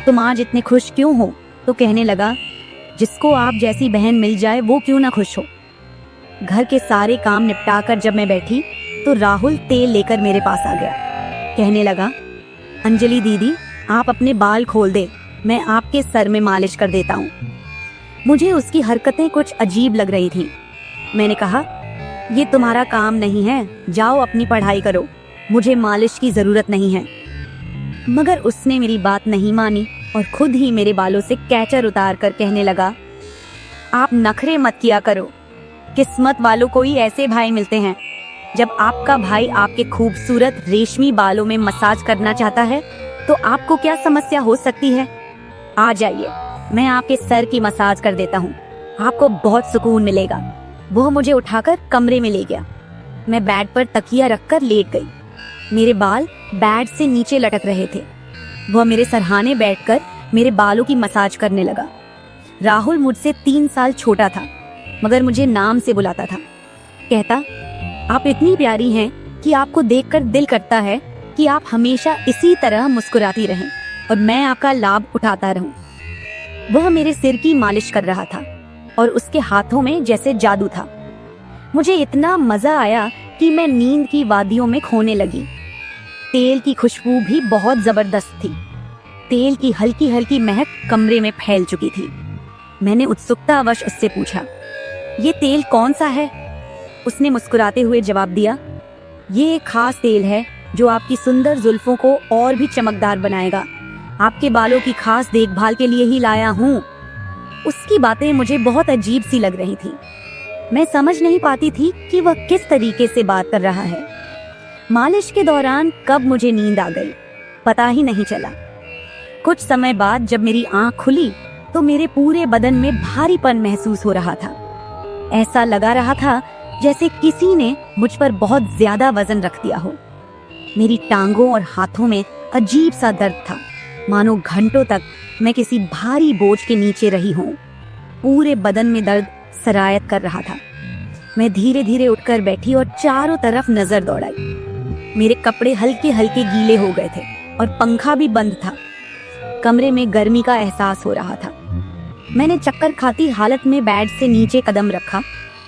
तुम आज इतने खुश क्यों हो? तो कहने लगा, जिसको आप जैसी बहन मिल जाए वो क्यों ना खुश हो। घर के सारे काम निपटाकर जब मैं बैठी तो राहुल तेल लेकर मेरे पास आ गया। कहने लगा, अंजलि दीदी, आप अपने बाल खोल दे, मैं आपके सर में मालिश कर देता हूँ। मुझे उसकी हरकतें कुछ अजीब लग रही थीं। मैंने कहा, ये तुम्हारा काम नहीं है, जाओ अपनी पढ़ाई करो, मुझे मालिश की जरूरत नहीं है। मगर उसने मेरी बात नहीं मानी और खुद ही मेरे बालों से कैचर उतार कर कहने लगा, आप नखरे मत किया करो, किस्मत वालों को ही ऐसे भाई मिलते हैं। जब आपका भाई आपके खूबसूरत रेशमी बालों में मसाज करना चाहता है तो आपको क्या समस्या हो सकती है? आ जाइए, मैं आपके सर की मसाज कर देता हूँ, आपको बहुत सुकून मिलेगा। वह मुझे उठाकर कमरे में ले गया। मैं बेड पर तकिया रखकर लेट गई। मेरे बाल बेड से नीचे लटक रहे थे। वह मेरे सरहाने बैठकर मेरे बालों की मसाज करने लगा। राहुल मुझसे 3 साल छोटा था, मगर मुझे नाम से बुलाता था। कहता, आप इतनी प्यारी हैं कि आपको देखकर दिल करता है कि आप हमेशा इसी तरह मुस्कुराती रहें और मैं आपका लाभ उठाता रहूं। वह मेरे सिर की मालिश कर रहा था और उसके हाथों में जैसे जादू था। मुझे इतना मजा आया कि मैं नींद की वादियों में खोने लगी। तेल की खुशबू भी बहुत जबरदस्त थी। तेल की हल्की हल्की महक कमरे में फैल चुकी थी। मैंने उत्सुकतावश उससे पूछा, ये तेल कौन सा है? उसने मुस्कुराते हुए जवाब दिया, ये एक खास तेल है जो आपकी सुंदर जुल्फों को और भी चमकदार बनाएगा। आपके बालों की खास देखभाल के लिए ही लाया हूँ। उसकी बातें मुझे बहुत अजीब सी लग रही थी। मैं समझ नहीं पाती थी कि वह किस तरीके से बात कर रहा है। मालिश के दौरान कब मुझे नींद आ गई पता ही नहीं चला। कुछ समय बाद जब मेरी आंख खुली तो मेरे पूरे बदन में भारीपन महसूस हो रहा था। ऐसा लगा रहा था जैसे किसी ने मुझ पर बहुत ज्यादा वजन रख दिया हो। मेरी टांगों और हाथों में अजीब सा दर्द था, मानो घंटों तक मैं किसी भारी बोझ के नीचे रही हूँ। पूरे बदन में दर्द सरायत कर रहा था। मैं धीरे धीरे उठकर बैठी और चारों तरफ नजर दौड़ाई। मेरे कपड़े हल्के हल्के गीले हो गए थे और पंखा भी बंद था। कमरे में गर्मी का एहसास हो रहा था। मैंने चक्कर खाती हालत में बेड से नीचे कदम रखा,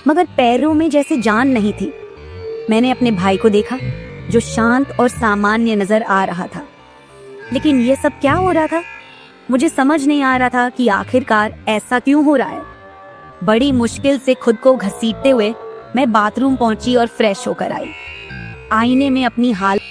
मगर पैरों में जैसे जान नहीं थी। मैंने अपने भाई को देखा जो शांत और सामान्य नजर आ रहा था। लेकिन ये सब क्या हो रहा था? मुझे समझ नहीं आ रहा था कि आखिरकार ऐसा क्यों हो रहा है। बड़ी मुश्किल से खुद को घसीटते हुए मैं बाथरूम पहुंची और फ्रेश होकर आई। आईने में अपनी हालत